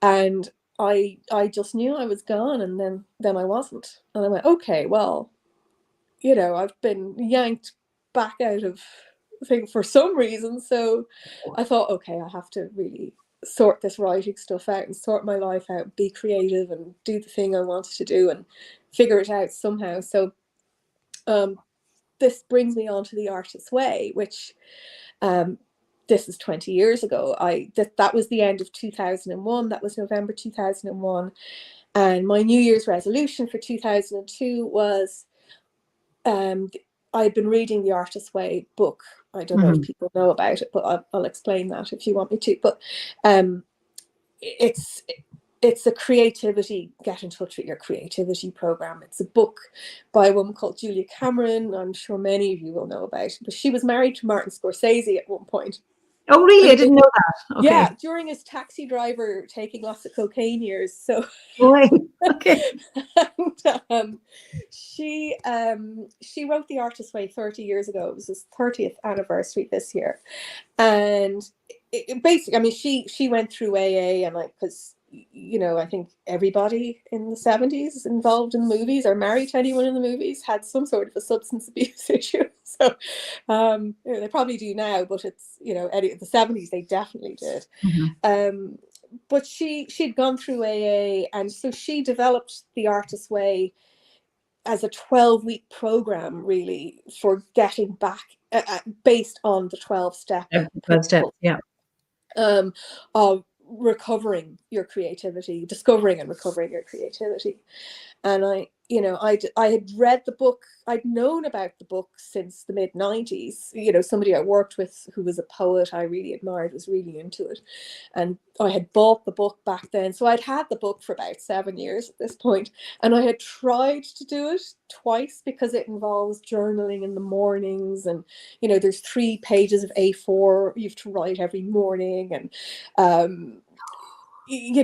And I just knew I was gone, and then I wasn't. And I went, okay, well, I've been yanked back out of thing for some reason. So I thought, okay, I have to really sort this writing stuff out and sort my life out, be creative and do the thing I wanted to do and figure it out somehow. So this brings me on to The Artist's Way, which this is 20 years ago. That was the end of 2001. That was November 2001. And my New Year's resolution for 2002 was, I'd been reading The Artist's Way book. I don't know if people know about it, but I'll explain that if you want me to. But it's a creativity, get in touch with your creativity program. It's a book by a woman called Julia Cameron. I'm sure many of you will know about it, but she was married to Martin Scorsese at one point. Oh, really? I didn't know that. Okay. Yeah, during his taxi driver taking lots of cocaine years. So, okay. And, she wrote The Artist's Way 30 years ago. It was his 30th anniversary this year, and it basically, I mean, she went through AA, and because I think everybody in the 70s involved in movies or married to anyone in the movies had some sort of a substance abuse issue. So they probably do now, but it's, the 70s they definitely did. But she'd gone through AA, and so she developed The Artist's Way as a 12-week program, really, for getting back, based on the 12-step steps, yeah. Of recovering your creativity, discovering and recovering your creativity. And I had read the book. I'd known about the book since the mid-90s. Somebody I worked with who was a poet I really admired was really into it. And I had bought the book back then. So I'd had the book for about 7 years at this point. And I had tried to do it twice, because it involves journaling in the mornings. And, there's 3 pages of A4 you have to write every morning. And, you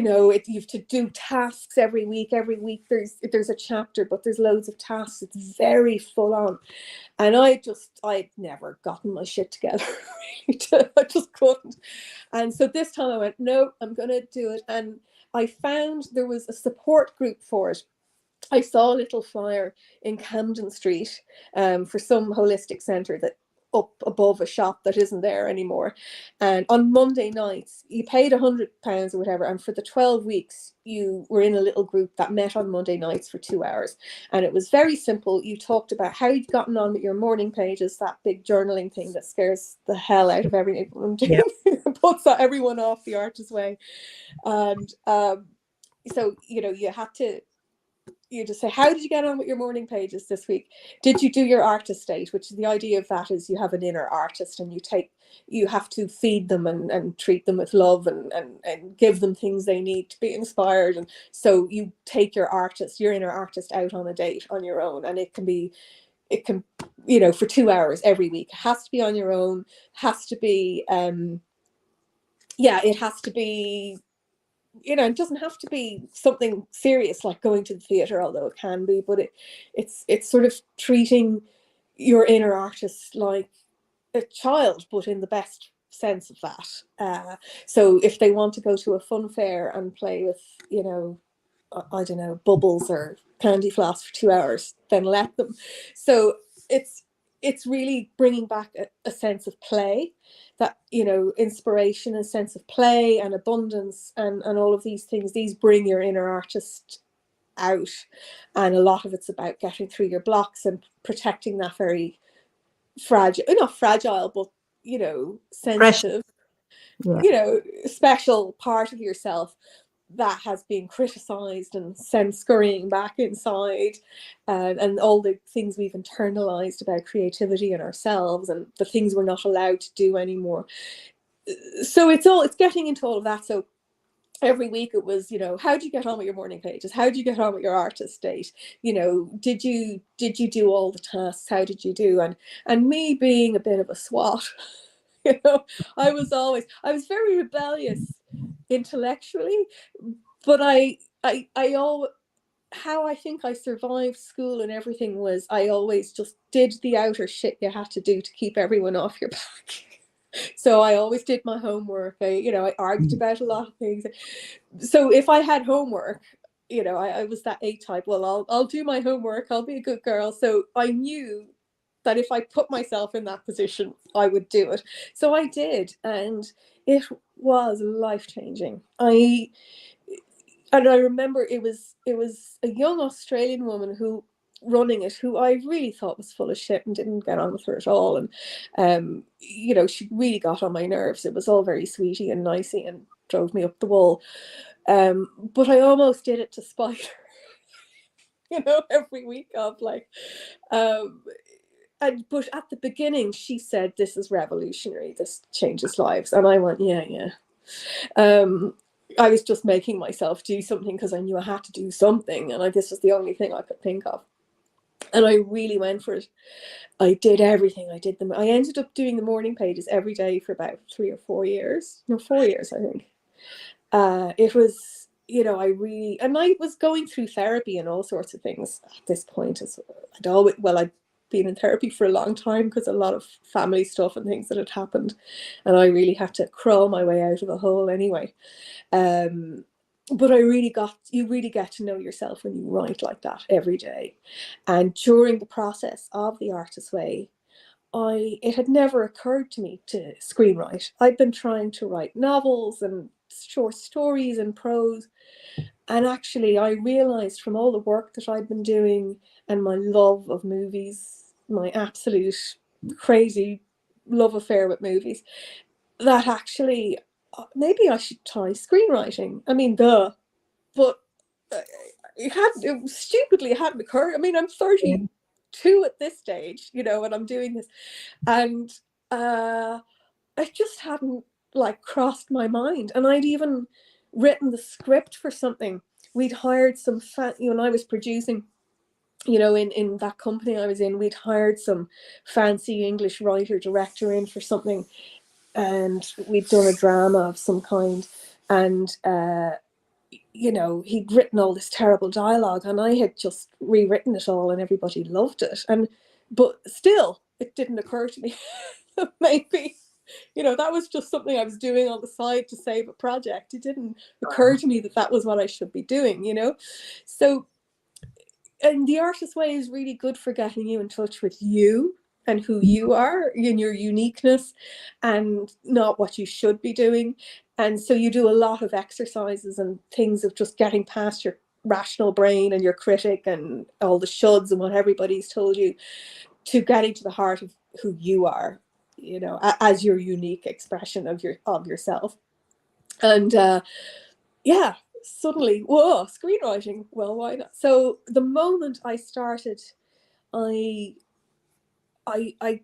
have to do tasks every week. Every week there's a chapter, but there's loads of tasks. It's very full on. And I'd never gotten my shit together. I just couldn't. And so this time I went, no, I'm going to do it. And I found there was a support group for it. I saw a little flyer in Camden Street for some holistic centre that up above a shop that isn't there anymore. And on Monday nights, you paid £100 or whatever. And for the 12 weeks, you were in a little group that met on Monday nights for 2 hours. And it was very simple. You talked about how you'd gotten on with your morning pages, that big journaling thing that scares the hell out of everyone. Yeah. Puts everyone off The Artist's Way. And so, you had to, you just say, how did you get on with your morning pages this week? Did you do your artist state? Which the idea of that is you have an inner artist, and you have to feed them and treat them with love and give them things they need to be inspired. And so you take your inner artist out on a date on your own, and it can for 2 hours every week. It has to be on your own, has to be it has to be, it doesn't have to be something serious like going to the theatre, although it can be, but it's sort of treating your inner artist like a child, but in the best sense of that. So if they want to go to a fun fair and play with, I don't know, bubbles or candy floss for 2 hours, then let them. So it's really bringing back a sense of play, that, you know, inspiration, a sense of play and abundance, and all of these things, these bring your inner artist out. And a lot of it's about getting through your blocks and protecting that very fragile, not fragile, but, you know, Precious. sensitive, Yeah. you know, special part of yourself that has been criticized and sent scurrying back inside, and all the things we've internalized about creativity and ourselves, and the things we're not allowed to do anymore. So it's getting into all of that. So every week it was, you know, how do you get on with your morning pages? How do you get on with your artist date? You know, did you do all the tasks? How did you do? And me being a bit of a swot, you know, I was very rebellious intellectually, but how I think I survived school and everything was I always just did the outer shit you had to do to keep everyone off your back. So I always did my homework. I argued about a lot of things. So if I had homework, you know, I was that A type. Well, I'll do my homework. I'll be a good girl. So I knew that if I put myself in that position, I would do it. So I did, and it was life changing. I remember it was a young Australian woman who running it, who I really thought was full of shit and didn't get on with her at all. And you know, she really got on my nerves. It was all very sweetie and nicey and drove me up the wall. But I almost did it to spite her, you know, every week of like, but at the beginning she said, "This is revolutionary. This changes lives," and I went, "Yeah, yeah." I was just making myself do something because I knew I had to do something, and this was the only thing I could think of. And I really went for it. I did everything. I did them. I ended up doing the morning pages every day for about 3 or 4 years. No, 4 years, I think. It was, you know, I was going through therapy and all sorts of things at this point. I'd been in therapy for a long time because a lot of family stuff and things that had happened, and I really had to crawl my way out of a hole anyway. But you really get to know yourself when you write like that every day. And during the process of the Artist's Way, it had never occurred to me to screenwrite. I'd been trying to write novels and short stories and prose. And actually, I realized from all the work that I'd been doing and my love of movies, my absolute crazy love affair with movies, that actually maybe I should try screenwriting. I mean, but it hadn't occurred. I mean, I'm 32 at this stage, you know, and I'm doing this, and it just hadn't like crossed my mind. And I'd even written the script for something. We'd hired some and I was producing, you know, in that company I was in, we'd hired some fancy English writer director in for something, and we'd done a drama of some kind, and you know, he'd written all this terrible dialogue, and I had just rewritten it all, and everybody loved it. But still, it didn't occur to me maybe, you know, that was just something I was doing on the side to save a project. It didn't occur to me that was what I should be doing, you know. So, and the Artist's Way is really good for getting you in touch with you and who you are and your uniqueness, and not what you should be doing. And so you do a lot of exercises and things of just getting past your rational brain and your critic and all the shoulds and what everybody's told you, to getting to the heart of who you are, you know, as your unique expression of yourself. And yeah, suddenly, whoa, screenwriting. Well, why not? So the moment I started, I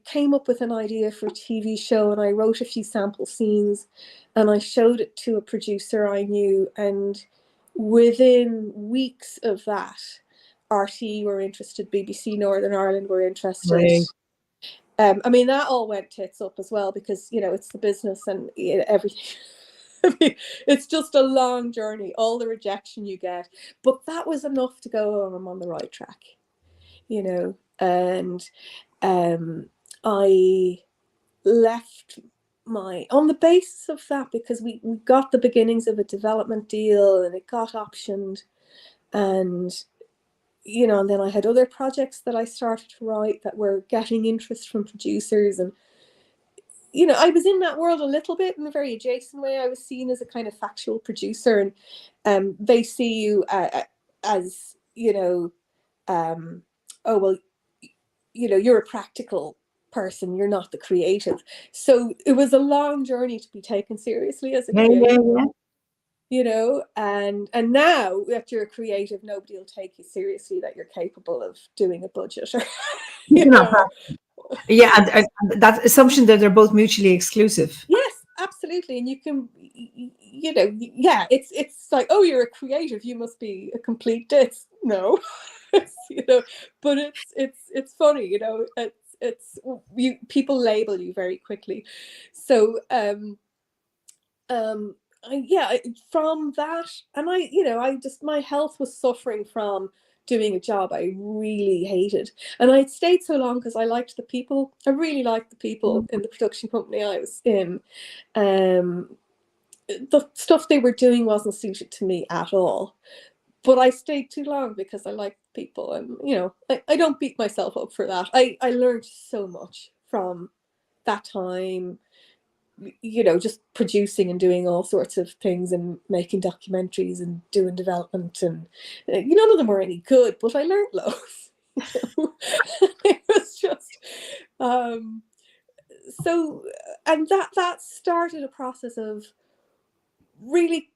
came up with an idea for a TV show, and I wrote a few sample scenes, and I showed it to a producer I knew, and within weeks of that, RTE were interested, BBC Northern Ireland were interested. Right. I mean, that all went tits up as well, because, you know, it's the business and everything. I mean, it's just a long journey, all the rejection you get. But that was enough to go, oh, I'm on the right track, you know. And I left on the basis of that, because we got the beginnings of a development deal and it got optioned. And, and then I had other projects that I started to write that were getting interest from producers. And, I was in that world a little bit in a very adjacent way. I was seen as a kind of factual producer, and they see you as, oh, well, you're a practical person, you're not the creative. So it was a long journey to be taken seriously as a creative. And now that you're a creative, nobody will take you seriously that you're capable of doing a budget. Or, Yeah, and that assumption that they're both mutually exclusive. Yes, absolutely. And you can, it's like, oh, you're a creative, you must be a complete ditz. No, but it's funny, it's people label you very quickly. So from that, and my health was suffering from doing a job I really hated. And I'd stayed so long because I liked the people. I really liked the people in the production company I was in. The stuff they were doing wasn't suited to me at all. But I stayed too long because I liked people. And, I don't beat myself up for that. I learned so much from that time, just producing and doing all sorts of things and making documentaries and doing development. And none of them were any good, but I learned loads. It was just so, and that started a process of really,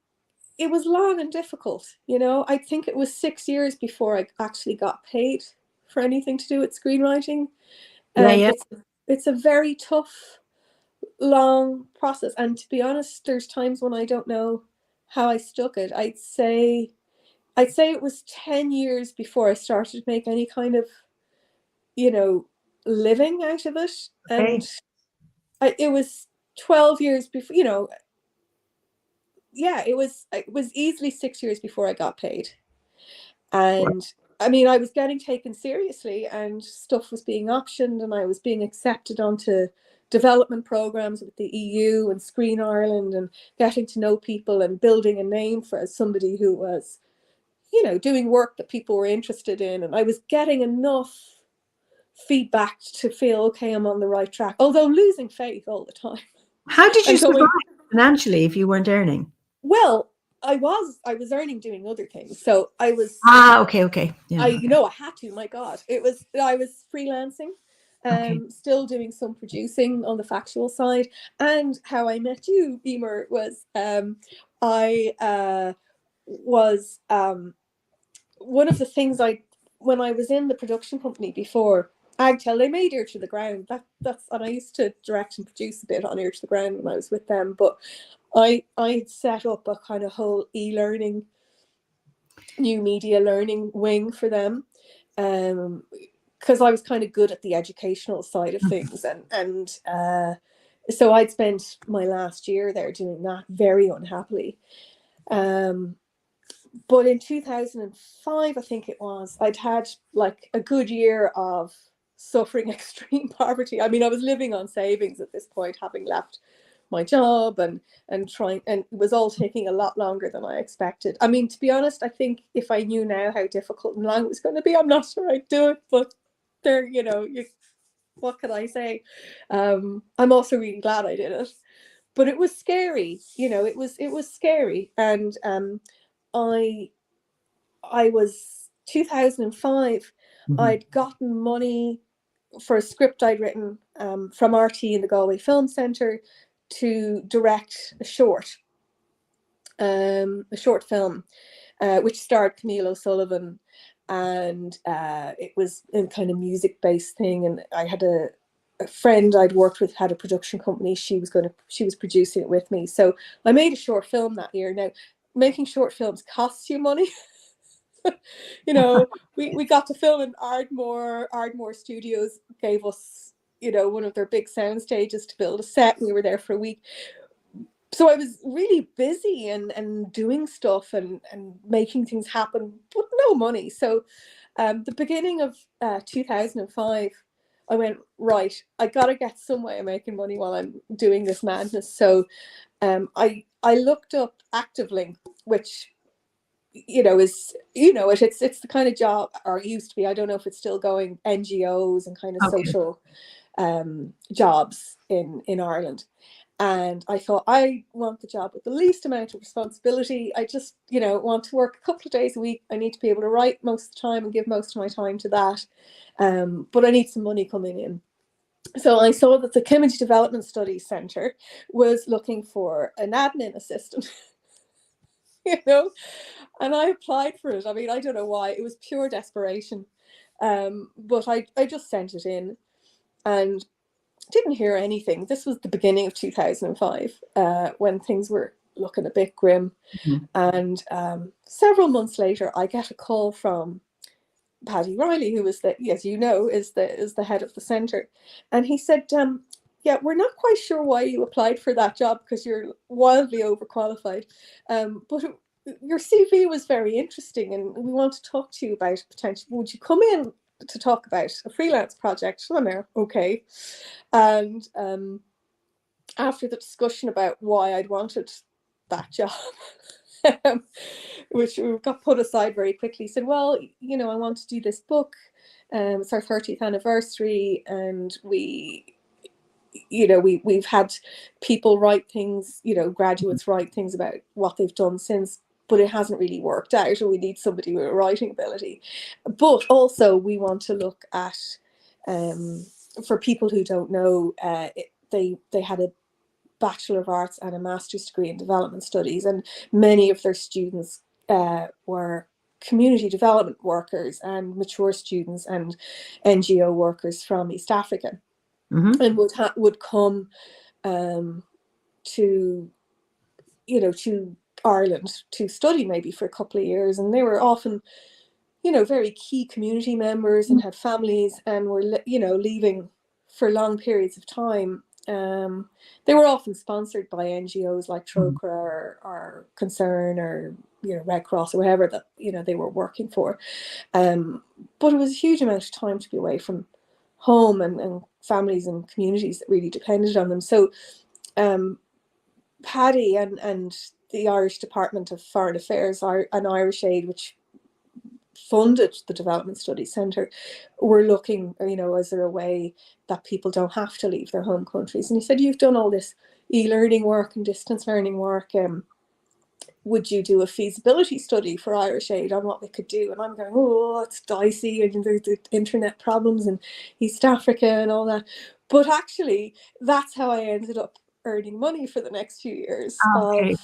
it was long and difficult. I think it was 6 years before I actually got paid for anything to do with screenwriting. It's a very tough, long process. And to be honest, there's times when I don't know how I stuck it. I'd say it was 10 years before I started to make any kind of, living out of it. And it was 12 years before, it was easily 6 years before I got paid. And I mean, I was getting taken seriously and stuff was being optioned and I was being accepted onto development programs with the EU and Screen Ireland, and getting to know people and building a name for as somebody who was, doing work that people were interested in. And I was getting enough feedback to feel, okay, I'm on the right track, although losing faith all the time. How did you survive financially if you weren't earning? Well, I was earning doing other things. So I was okay. Yeah, I had to, my God. I was freelancing, still doing some producing on the factual side. And how I met you, Eimear, was I was one of the things when I was in the production company before Agtel, they made Ear to the Ground. And I used to direct and produce a bit on Ear to the Ground when I was with them. But I set up a kind of whole e-learning, new media learning wing for them, because I was kind of good at the educational side of things, and so I'd spent my last year there doing that very unhappily. But in 2005, I think it was, I'd had like a good year of suffering extreme poverty. I mean, I was living on savings at this point, having left my job and trying, and it was all taking a lot longer than I expected. I mean, to be honest, I think if I knew now how difficult and long it was going to be, I'm not sure I'd do it. But there, what can I say? I'm also really glad I did it. But it was scary, it was scary. And I was 2005. I'd gotten money for a script I'd written from RT in the Galway Film Centre to direct a short film, which starred Camille O'Sullivan, and it was a kind of music-based thing. And I had a friend I'd worked with had a production company. She was producing it with me. So I made a short film that year. Now, making short films costs you money. We got to film in Ardmore. Ardmore Studios gave us, one of their big sound stages to build a set. We were there for a week. So I was really busy and doing stuff and making things happen, but no money. So the beginning of 2005, I went, right, I got to get some way of making money while I'm doing this madness. So I looked up ActiveLink, which is, it's the kind of job, or it used to be, I don't know if it's still going, NGOs and kind of Okay. social jobs in Ireland. And I thought, I want the job with the least amount of responsibility. I just, want to work a couple of days a week. I need to be able to write most of the time and give most of my time to that. But I need some money coming in. So I saw that the Community Development Studies Centre was looking for an admin assistant, and I applied for it. I mean, I don't know why. It was pure desperation. But I just sent it in and didn't hear anything. This was the beginning of 2005, when things were looking a bit grim. Mhm. And several months later, I get a call from Paddy Riley, who is as you know, is the head of the centre, and he said, "Yeah, we're not quite sure why you applied for that job because you're wildly overqualified, but your CV was very interesting, and we want to talk to you about potential. Would you come in to talk about a freelance project?" So I'm there, okay, and after the discussion about why I'd wanted that job, which got put aside very quickly, said, well, I want to do this book. It's our 30th anniversary, and we've had people write things, graduates write things about what they've done since, but it hasn't really worked out, and we need somebody with a writing ability. But also we want to look at, for people who don't know, they had a Bachelor of Arts and a Master's degree in Development Studies, and many of their students were community development workers and mature students and NGO workers from East Africa, and would come to to Ireland to study maybe for a couple of years, and they were often very key community members and had families and were leaving for long periods of time. They were often sponsored by NGOs like Trócaire or Concern or Red Cross or whatever that they were working for. But it was a huge amount of time to be away from home and families and communities that really depended on them. So Paddy and the Irish Department of Foreign Affairs and Irish Aid, which funded the Development Studies Centre, were looking, is there a way that people don't have to leave their home countries? And he said, you've done all this e-learning work and distance learning work. Would you do a feasibility study for Irish Aid on what we could do? And I'm going, oh, it's dicey, and there's the internet problems in East Africa and all that. But actually, that's how I ended up earning money for the next few years. Okay.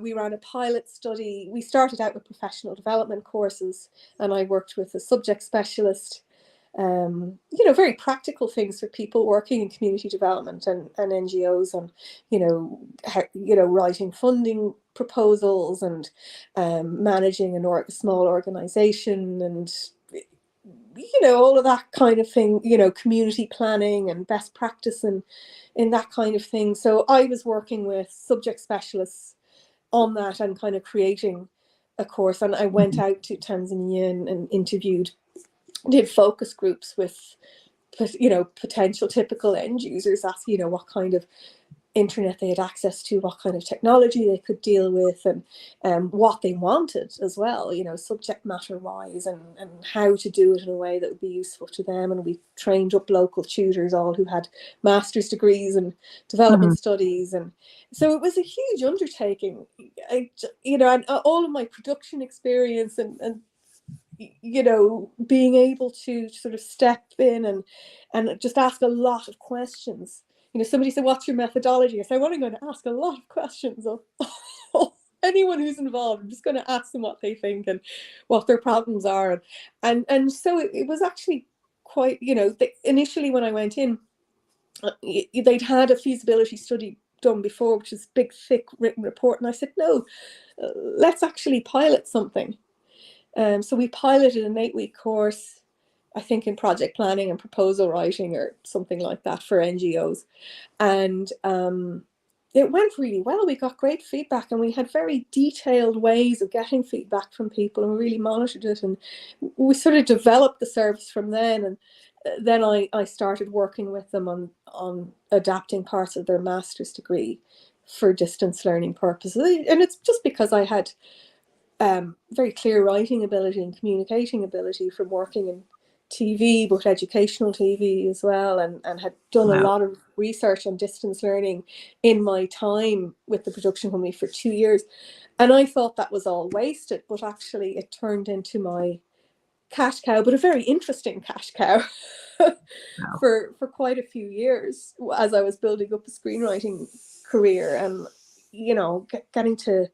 We ran a pilot study. We started out with professional development courses, and I worked with a subject specialist. Very practical things for people working in community development and NGOs, and writing funding proposals and managing a small organization, and all of that kind of thing. Community planning and best practice and in that kind of thing. So I was working with subject specialists on that and kind of creating a course. And I went out to Tanzania and interviewed, did focus groups with, potential typical end users, asking, what kind of internet they had access to, what kind of technology they could deal with, and what they wanted as well, subject matter wise, and how to do it in a way that would be useful to them. And we trained up local tutors, all who had master's degrees in development studies. And so it was a huge undertaking, and all of my production experience and being able to sort of step in and just ask a lot of questions. Somebody said, what's your methodology? I said, well, I'm going to ask a lot of questions of anyone who's involved. I'm just going to ask them what they think and what their problems are. And so it was actually quite, initially when I went in, they'd had a feasibility study done before, which is a big, thick written report. And I said, no, let's actually pilot something. So we piloted an 8-week course, I think in project planning and proposal writing or something like that for NGOs. And it went really well. We got great feedback, and we had very detailed ways of getting feedback from people, and we really monitored it. And we sort of developed the service from then. And then I started working with them on adapting parts of their master's degree for distance learning purposes. And it's just because I had very clear writing ability and communicating ability from working in TV, but educational TV as well, and had done a Wow. lot of research on distance learning in my time with the production company for 2 years. And I thought that was all wasted, but actually it turned into my cash cow, but a very interesting cash cow Wow. for quite a few years as I was building up a screenwriting career. And, you know, getting to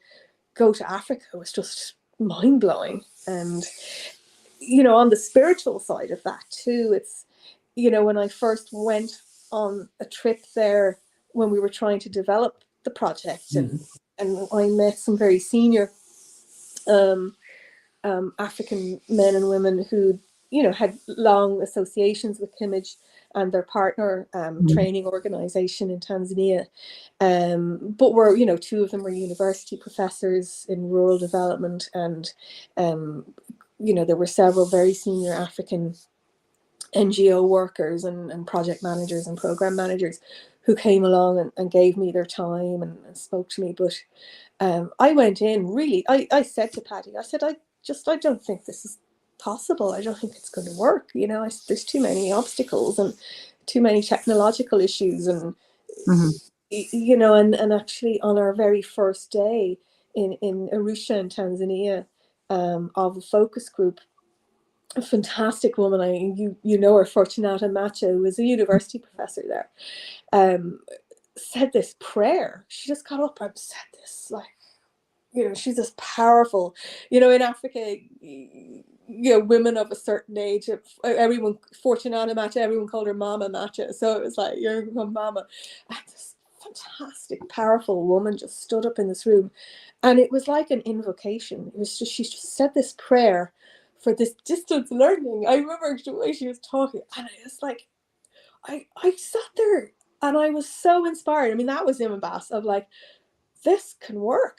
go to Africa was just mind-blowing. And, you know, on the spiritual side of that too, it's, you know, when I first went on a trip there when we were trying to develop the project, and I met some very senior African men and women who, you know, had long associations with Kimmage and their partner training organization in Tanzania. But were, you know, two of them were university professors in rural development, and, you know, there were several very senior African NGO workers and project managers and program managers who came along and gave me their time and spoke to me. But I went in really, I said to Patty, I said, I don't think this is possible. I don't think it's going to work. You know, there's too many obstacles and too many technological issues. And, you know, and actually on our very first day in Arusha in Tanzania, of a focus group, a fantastic woman, you know her, Fortunata Macha, who was a university professor there, said this prayer. She just got up and said this, like, you know, she's this powerful, you know, in Africa, you know, women of a certain age, everyone, Fortunata Macha, everyone called her Mama Macha. So it was like, you're Mama. And this fantastic, powerful woman just stood up in this room. And it was like an invocation. It was just, she just said this prayer for this distance learning. I remember the way she was talking, and I was like, I sat there and I was so inspired. I mean, that was Imabas of like, this can work.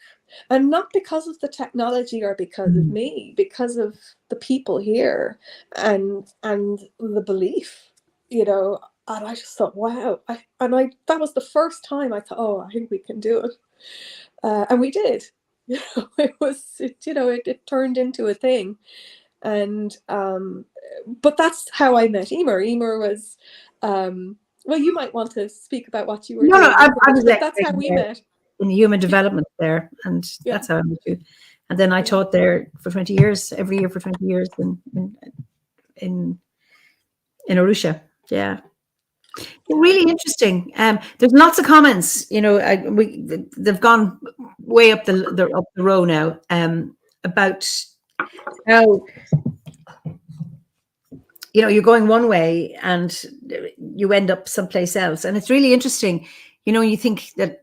And not because of the technology or because of me, because of the people here and the belief, you know. And I just thought, wow. That was the first time I thought, oh, I think we can do it. And we did. You know, it turned into a thing. And but that's how I met Eimear. Eimear was, well, you might want to speak about what you were No, doing, I was but that's how we there met. in human development there, and that's how I met you. And then I taught there for 20 years, every year for 20 years in Arusha. Yeah. Really interesting. There's lots of comments. You know, they've gone way up the row now. About how, you know, you're going one way and you end up someplace else, and it's really interesting. You know, you think that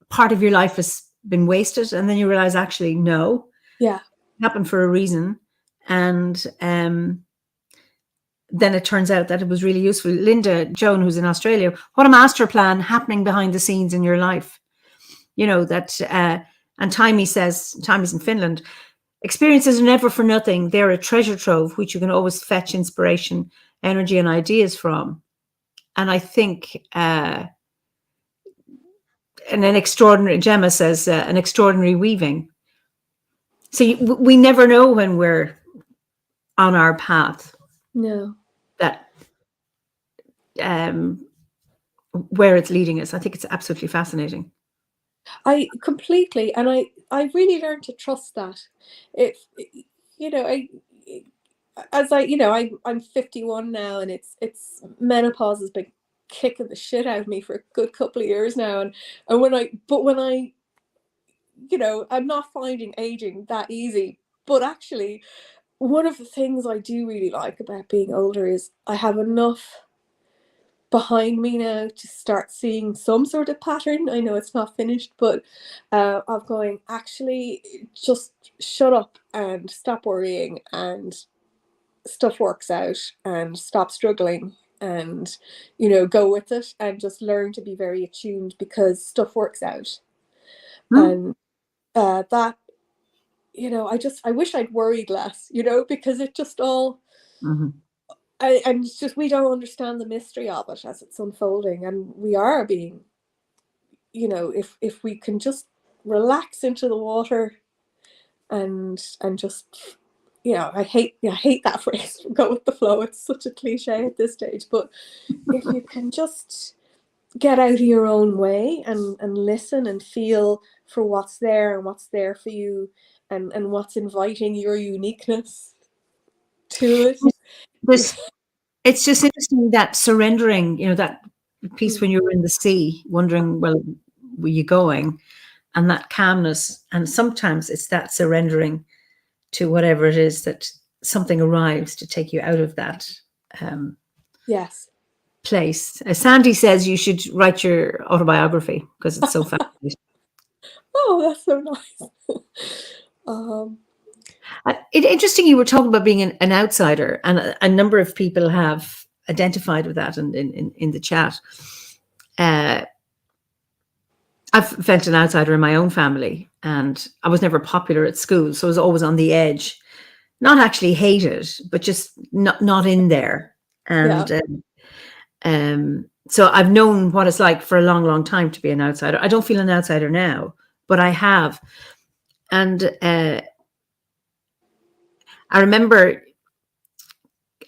part of your life has been wasted, and then you realize actually no, Yeah, it happened for a reason, and then it turns out that it was really useful. Linda Joan, who's in Australia, what a master plan happening behind the scenes in your life. You know, that, and Taimi's in Finland, experiences are never for nothing. They're a treasure trove, which you can always fetch inspiration, energy, and ideas from. And I think, and an extraordinary, Gemma says, an extraordinary weaving. So we never know when we're on our path. no, That where it's leading us. I think it's absolutely fascinating. I completely, and I really learned to trust that. If, you know, I'm 51 now, and it's menopause has been kicking the shit out of me for a good couple of years now, and when I, you know, I'm not finding aging that easy. But actually, one of the things I do really like about being older is I have enough behind me now to start seeing some sort of pattern. I know it's not finished, but of going, actually, just shut up and stop worrying, and stuff works out, and stop struggling, and, you know, go with it, and just learn to be very attuned, because stuff works out. And that, you know, I wish I'd worried less, you know, because it just all, and it's just, we don't understand the mystery of it as it's unfolding, and we are being, you know, if we can just relax into the water and just, I hate that phrase, go with the flow. It's such a cliche at this stage, but if you can just get out of your own way and listen and feel for what's there and what's there for you, and what's inviting your uniqueness to it. It's just interesting, that surrendering, that piece when you were in the sea, wondering, well, were you going? And that calmness. And sometimes it's that surrendering to whatever it is, that something arrives to take you out of that Yes. place. Sandy says you should write your autobiography because it's so fascinating. Oh, that's so nice. Interesting, you were talking about being an outsider, and a number of people have identified with that in the chat. I've felt an outsider in my own family, and I was never popular at school, so I was always on the edge. Not actually hated, but just not in there. And so I've known what it's like for a long, long time to be an outsider. I don't feel an outsider now, but I have. And I remember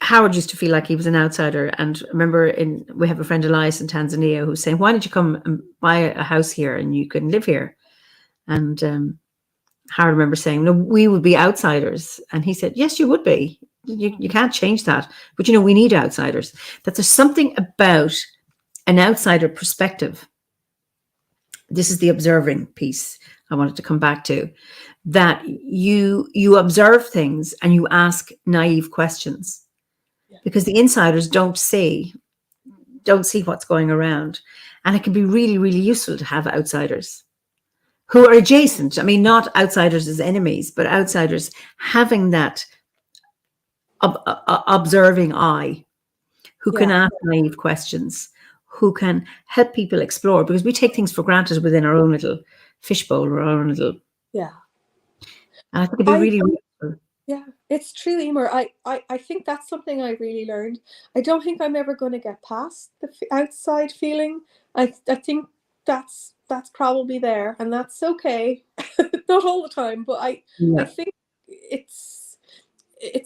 Howard used to feel like he was an outsider. And I remember we have a friend, Elias, in Tanzania, who's saying, why don't you come and buy a house here and you can live here? And Howard remember saying, no, we would be outsiders. And he said, yes, you would be. You can't change that. But, we need outsiders. That there's something about an outsider perspective. This is the observing piece I wanted to come back to. That you observe things and you ask naive questions. Because the insiders don't see what's going around. And it can be really, really useful to have outsiders who are adjacent. I mean, not outsiders as enemies, but outsiders having that observing eye, who can ask naive questions, who can help people explore, because we take things for granted within our own little fishbowl or our own little. Yeah. And I think it'd be really useful. Yeah, it's true, Eimear. I think that's something I really learned. I don't think I'm ever going to get past the outside feeling. I think that's probably there, and that's okay. Not all the time, but I think it's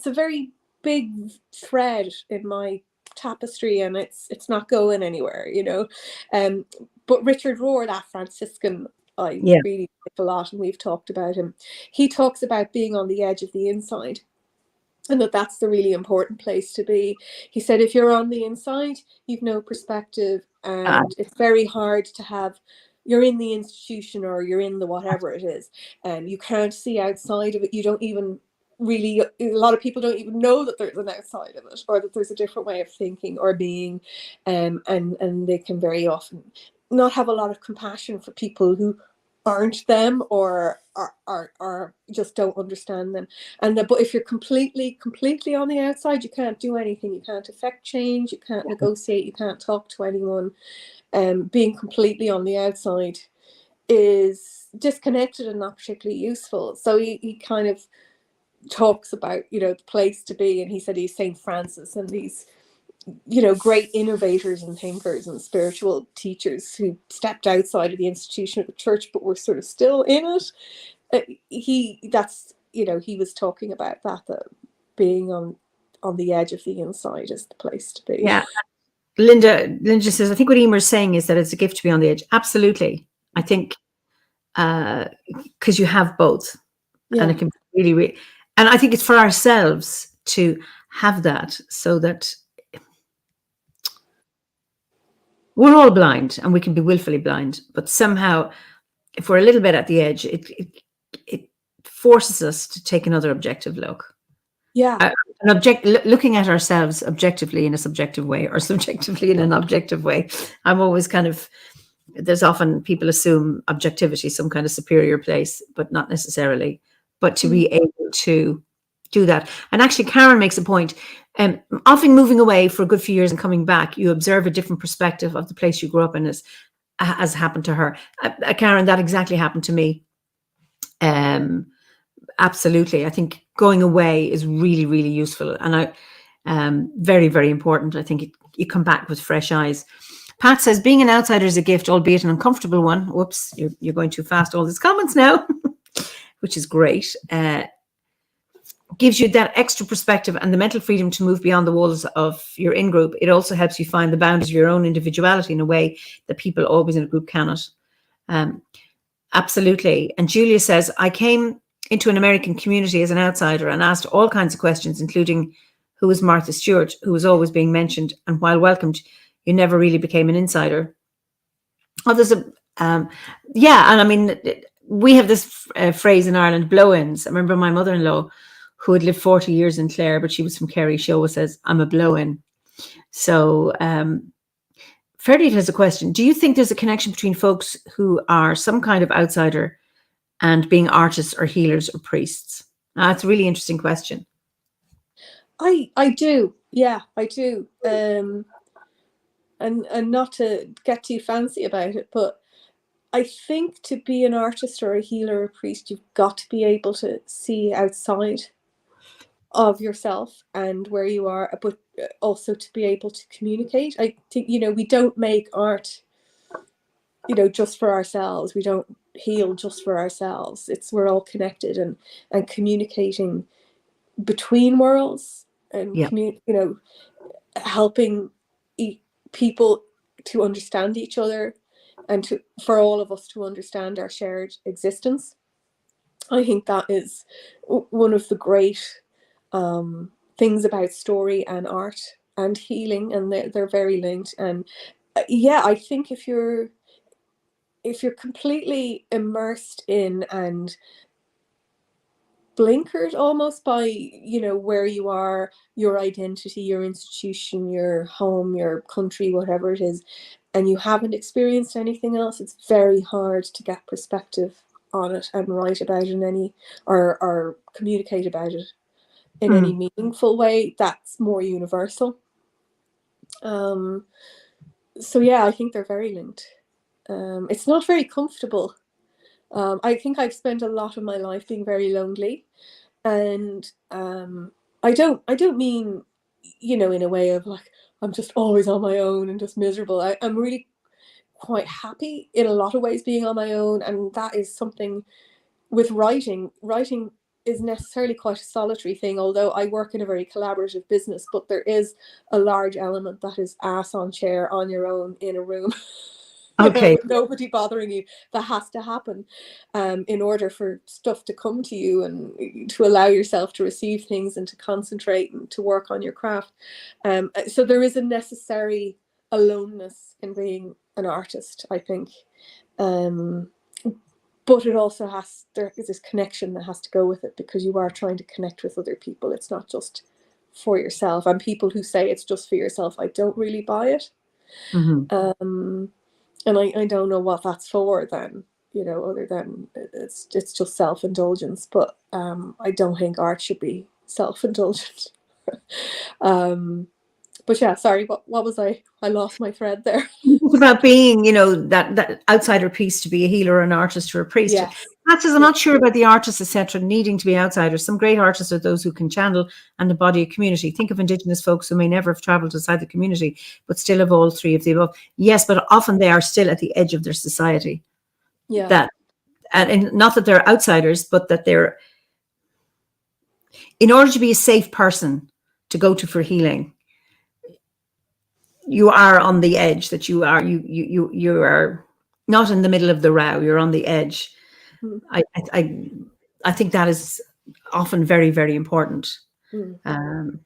a very big thread in my tapestry, and it's not going anywhere, But Richard Rohr, that Franciscan, I really like a lot, and we've talked about him. He talks about being on the edge of the inside, and that's the really important place to be. He said, if you're on the inside, you've no perspective, and it's very hard to have. You're in the institution, or you're in the whatever it is, and you can't see outside of it. You don't even really, a lot of people don't even know that there's an outside of it, or that there's a different way of thinking or being, and they can very often not have a lot of compassion for people who aren't them, or are just don't understand them. But if you're completely on the outside, you can't do anything. You can't affect change. You can't negotiate. You can't talk to anyone. Being completely on the outside is disconnected and not particularly useful. So he kind of talks about, the place to be, and he said he's St. Francis and these great innovators and thinkers and spiritual teachers who stepped outside of the institution of the church but were sort of still in it. He was talking about that being on the edge of the inside is the place to be. Yeah. Linda says, I think what Eimear's saying is that it's a gift to be on the edge. Absolutely. I think because you have both. And it can be really, really, and I think it's for ourselves to have that, so that we're all blind and we can be willfully blind, but somehow if we're a little bit at the edge, it forces us to take another objective look. Yeah. Looking at ourselves objectively in a subjective way, or subjectively in an objective way. I'm always there's often people assume objectivity, some kind of superior place, but not necessarily. But to be able to do that. And actually, Karen makes a point. Often moving away for a good few years and coming back, you observe a different perspective of the place you grew up in, as happened to her. Karen, that exactly happened to me. Absolutely. I think going away is really, really useful. And very, very important. I think you come back with fresh eyes. Pat says, being an outsider is a gift, albeit an uncomfortable one. Whoops, you're going too fast. All these comments now. which is great. Gives you that extra perspective and the mental freedom to move beyond the walls of your in-group. It also helps you find the boundaries of your own individuality in a way that people always in a group cannot. Absolutely. And Julia says, I came into an American community as an outsider and asked all kinds of questions, including who was Martha Stewart, who was always being mentioned. And while welcomed, you never really became an insider. Oh, there's a, yeah. And I mean, we have this phrase in Ireland, blow-ins. I remember my mother-in-law, who had lived 40 years in Clare, but she was from Kerry. She always says, I'm a blow-in. So Ferdinand has a question. Do you think there's a connection between folks who are some kind of outsider and being artists or healers or priests? That's a really interesting question. I do. Yeah, I do. And not to get too fancy about it, but I think to be an artist or a healer or a priest, you've got to be able to see outside of yourself and where you are, but also to be able to communicate. I think, we don't make art, just for ourselves. We don't heal just for ourselves. We're all connected, and communicating between worlds, and helping people to understand each other, and for all of us to understand our shared existence. I think that is one of the great things about story and art and healing, and they're very linked. And I think if you're completely immersed in and blinkered almost by where you are, your identity, your institution, your home, your country, whatever it is, and you haven't experienced anything else, it's very hard to get perspective on it and write about it or communicate about it in any meaningful way that's more universal. So yeah, I think they're very linked. It's not very comfortable. I think I've spent a lot of my life being very lonely, and I don't mean in a way of like I'm just always on my own and just miserable. I'm really quite happy in a lot of ways being on my own, and that is something with writing is necessarily quite a solitary thing, although I work in a very collaborative business, but there is a large element that is ass on chair on your own in a room. Okay. With nobody bothering you. That has to happen in order for stuff to come to you and to allow yourself to receive things and to concentrate and to work on your craft. So there is a necessary aloneness in being an artist, I think. But it also there is this connection that has to go with it, because you are trying to connect with other people. It's not just for yourself. And people who say it's just for yourself, I don't really buy it. And I don't know what that's for then, other than it's just self-indulgence. But I don't think art should be self-indulgent. But yeah, sorry, what was I lost my thread there. It's about being, that outsider piece, to be a healer or an artist or a priest. Yes. That says, I'm not sure about the artists, etc., needing to be outsiders. Some great artists are those who can channel and embody a community. Think of Indigenous folks who may never have travelled outside the community, but still have all three of the above. Yes, but often they are still at the edge of their society. Yeah. And not that they're outsiders, but that they're, in order to be a safe person to go to for healing, you are on the edge, that you are not in the middle of the row, you're on the edge. I think that is often very, very important. And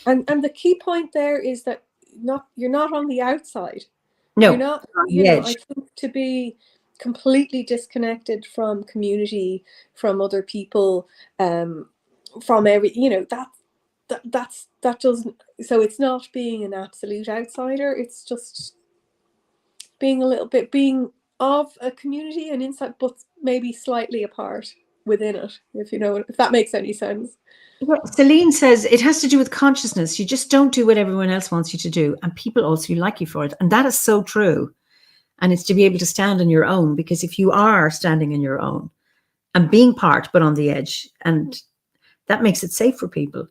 the key point there is that you're not on the outside. No, you're not, I think to be completely disconnected from community, from other people, from every, that doesn't, so it's not being an absolute outsider, it's just being a little bit, being of a community and inside, but maybe slightly apart within it, if that makes any sense. Celine says it has to do with consciousness. You just don't do what everyone else wants you to do, and people also like you for it. And that is so true. And it's to be able to stand on your own, because if you are standing on your own and being part but on the edge, and that makes it safe for people.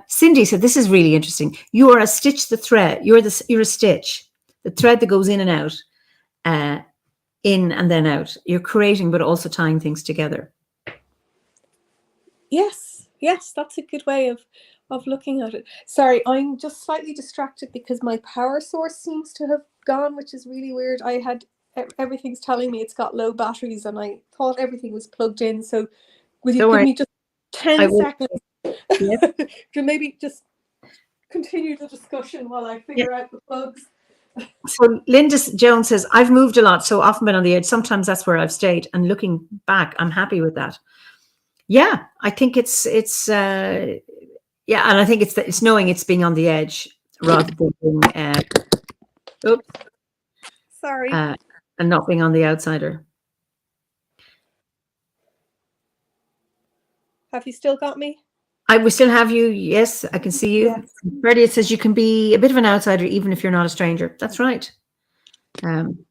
Cindy said, this is really interesting. You are a stitch, the thread. You're a stitch, the thread that goes in and out, in and then out. You're creating, but also tying things together. Yes, yes, that's a good way of looking at it. Sorry, I'm just slightly distracted because my power source seems to have gone, which is really weird. I had everything's telling me it's got low batteries, and I thought everything was plugged in. So, will you Don't give worry. me just I 10 will. seconds Yes. to maybe just continue the discussion while I Yeah. figure out the plugs? So Linda Jones says, I've moved a lot, so often been on the edge. Sometimes that's where I've stayed. And looking back, I'm happy with that. Yeah, I think it's yeah, and I think it's knowing it's being on the edge rather than being oops, Sorry. and not being on the outsider. Have you still got me? I will still have you. Yes, I can see you. Yes. Freddie, it says you can be a bit of an outsider even if you're not a stranger. That's right. And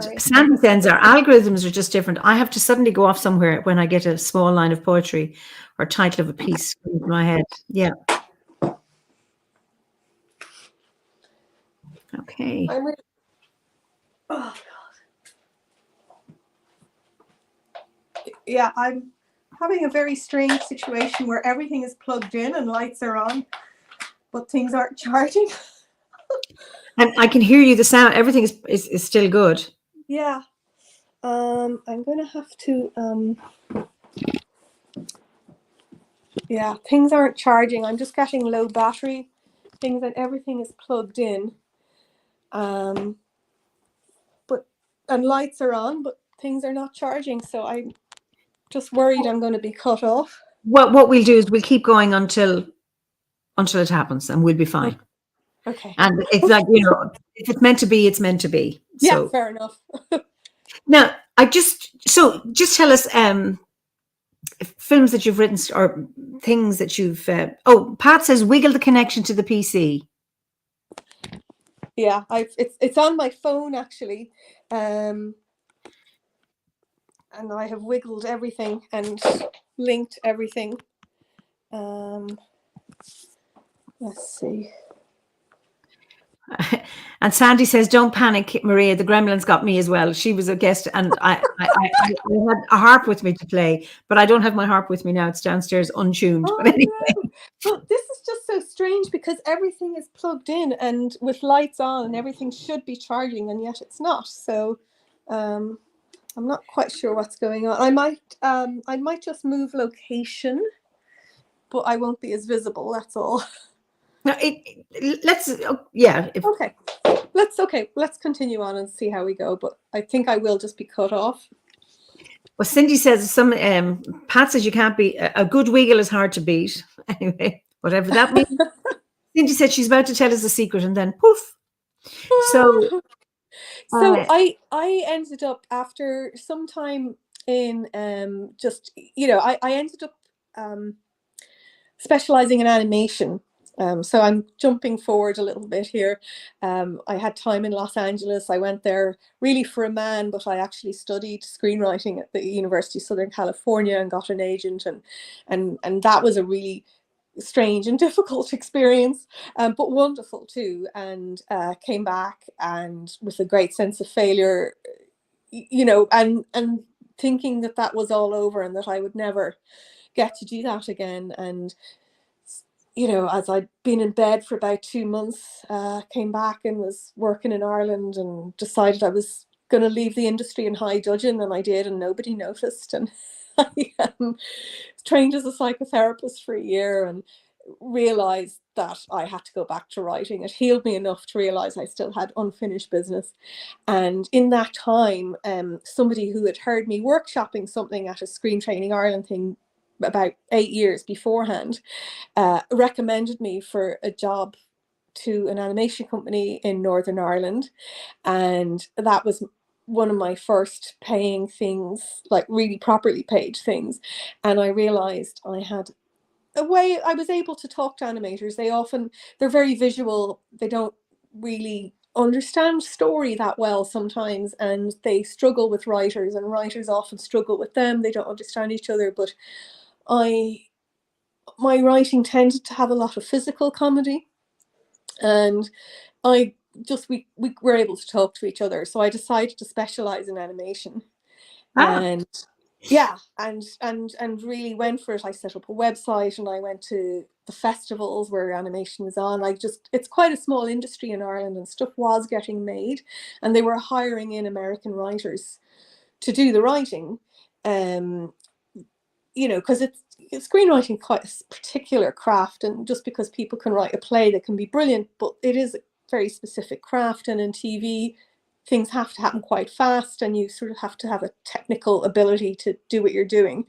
Sorry. Sandy says our algorithms are just different. I have to suddenly go off somewhere when I get a small line of poetry or title of a piece in my head. Yeah. Okay. I'm really, oh God. Yeah, I'm having a very strange situation where everything is plugged in and lights are on, but things aren't charging. And I can hear you. The sound, everything is still good. Yeah. I'm gonna have to yeah, things aren't charging. I'm just getting low battery things, and everything is plugged in. But and lights are on, but things are not charging, so I'm just worried I'm going to be cut off. What we'll do is we'll keep going until it happens, and we'll be fine. Okay. And it's like, if it's meant to be, it's meant to be. Yeah, So fair enough. now just tell us films that you've written or things that you've Pat says wiggle the connection to the PC. Yeah, it's on my phone actually. And I have wiggled everything and linked everything. Let's see. And Sandy says, "Don't panic, Maria. The Gremlins got me as well. She was a guest, and I had a harp with me to play, but I don't have my harp with me now. It's downstairs untuned. Oh, but anyway, no. But this is just so strange because everything is plugged in and with lights on, and everything should be charging, and yet it's not. So, I'm not quite sure what's going on. I might just move location, but I won't be as visible. That's all. no, let's yeah. Okay. Let's continue on and see how we go. But I think I will just be cut off. Well, Cindy says Pat says you can't be a good wiggle is hard to beat. Anyway, whatever that means. Cindy said she's about to tell us a secret, and then poof. So, So I ended up after some time in just I ended up specializing in animation. So I'm jumping forward a little bit here. I had time in Los Angeles. I went there really for a man, but I actually studied screenwriting at the University of Southern California and got an agent, and that was a really strange and difficult experience, but wonderful too. And came back and with a great sense of failure, and thinking that was all over and that I would never get to do that again. And as I'd been in bed for about 2 months, came back and was working in Ireland and decided I was going to leave the industry in high dudgeon, and I did, and nobody noticed. And I trained as a psychotherapist for a year and realized that I had to go back to writing. It healed me enough to realize I still had unfinished business. And in that time, somebody who had heard me workshopping something at a Screen Training Ireland thing about 8 years beforehand, recommended me for a job to an animation company in Northern Ireland. And that was one of my first paying things, like really properly paid things. And I realized I had a way I was able to talk to animators. They're very visual. They don't really understand story that well sometimes, and they struggle with writers, and writers often struggle with them. They don't understand each other. But my writing tended to have a lot of physical comedy, and we were able to talk to each other. So I decided to specialize in animation. And Yeah, and really went for it. I set up a website and I went to the festivals where animation was on. It's quite a small industry in Ireland and stuff was getting made, and they were hiring in American writers to do the writing. Because it's screenwriting quite a particular craft, and just because people can write a play that can be brilliant, but it is a very specific craft, and in TV things have to happen quite fast and you sort of have to have a technical ability to do what you're doing.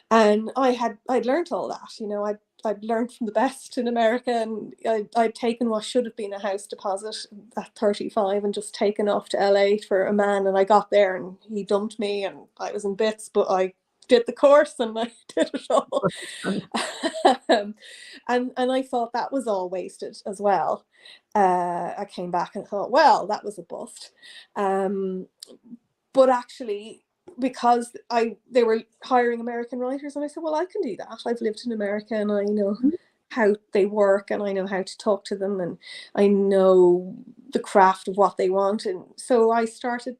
And I'd learned all that, I'd learned from the best in America, and I'd taken what should have been a house deposit at 35 and just taken off to LA for a man. And I got there and he dumped me and I was in bits, but I did the course and I did it all. And I thought that was all wasted as well. I came back and thought, well, that was a bust. But actually, because they were hiring American writers, and I said, well, I can do that. I've lived in America and I know how they work and I know how to talk to them and I know the craft of what they want. And so I started,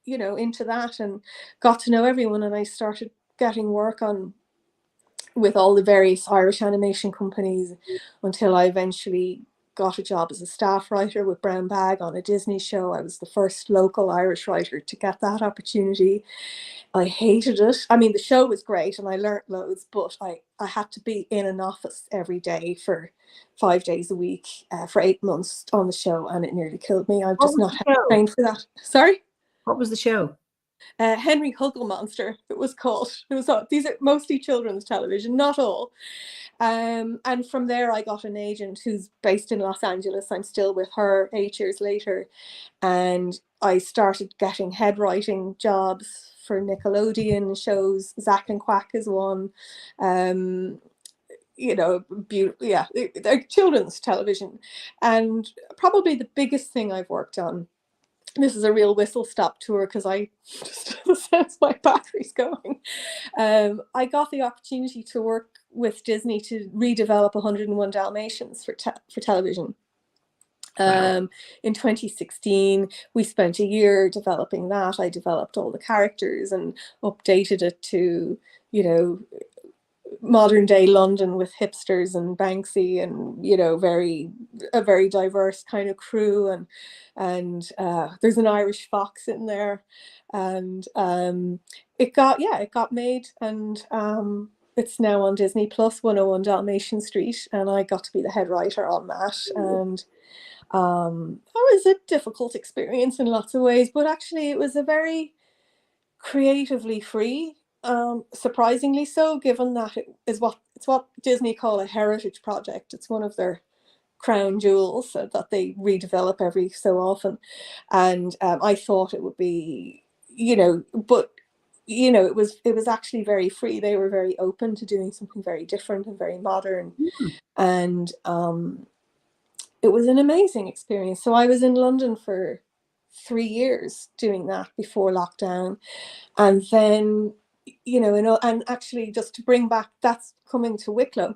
into that and got to know everyone, and I started getting work on with all the various Irish animation companies until I eventually got a job as a staff writer with Brown Bag on a Disney show. I was the first local Irish writer to get that opportunity. I hated it. I mean, the show was great and I learnt loads, but I had to be in an office every day for 5 days a week for 8 months on the show, and it nearly killed me. I've just not had trained for that. Sorry? What was the show? Henry Huggle Monster, it was called. These are mostly children's television, not all. And from there, I got an agent who's based in Los Angeles. I'm still with her 8 years later. And I started getting head writing jobs for Nickelodeon shows. Zack and Quack is one. They're children's television. And probably the biggest thing I've worked on, this is a real whistle stop tour because I just sense my battery's going. I got the opportunity to work with Disney to redevelop 101 Dalmatians for television. Wow. In 2016, we spent a year developing that. I developed all the characters and updated it to, modern day London with hipsters and Banksy and a very diverse kind of crew, and there's an Irish fox in there, and it got made, and it's now on Disney Plus, 101 Dalmatian Street, and I got to be the head writer on that. And that was a difficult experience in lots of ways, but actually it was a very creatively free, surprisingly so, given that it's what Disney call a heritage project. It's one of their crown jewels that they redevelop every so often. And I thought it would be, but it was actually very free. They were very open to doing something very different and very modern. And it was an amazing experience. So I was in London for 3 years doing that before lockdown. And then, and actually just to bring back, that's coming to Wicklow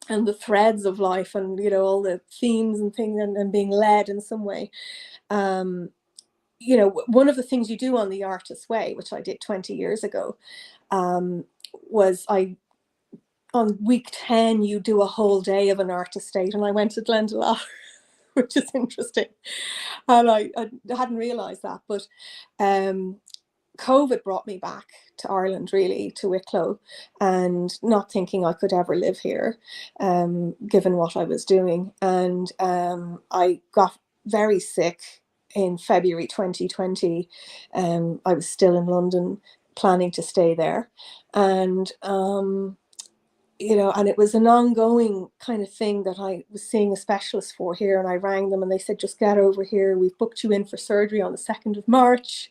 and the threads of life and, all the themes and things and being led in some way. One of the things you do on the Artist's Way, which I did 20 years ago, was on week 10, you do a whole day of an art estate. And I went to Glendalough, which is interesting. And I hadn't realised that, but COVID brought me back to Ireland, really, to Wicklow, and not thinking I could ever live here, given what I was doing. And I got very sick in February 2020. I was still in London, planning to stay there. And and it was an ongoing kind of thing that I was seeing a specialist for here, and I rang them and they said, just get over here. We've booked you in for surgery on the 2nd of March.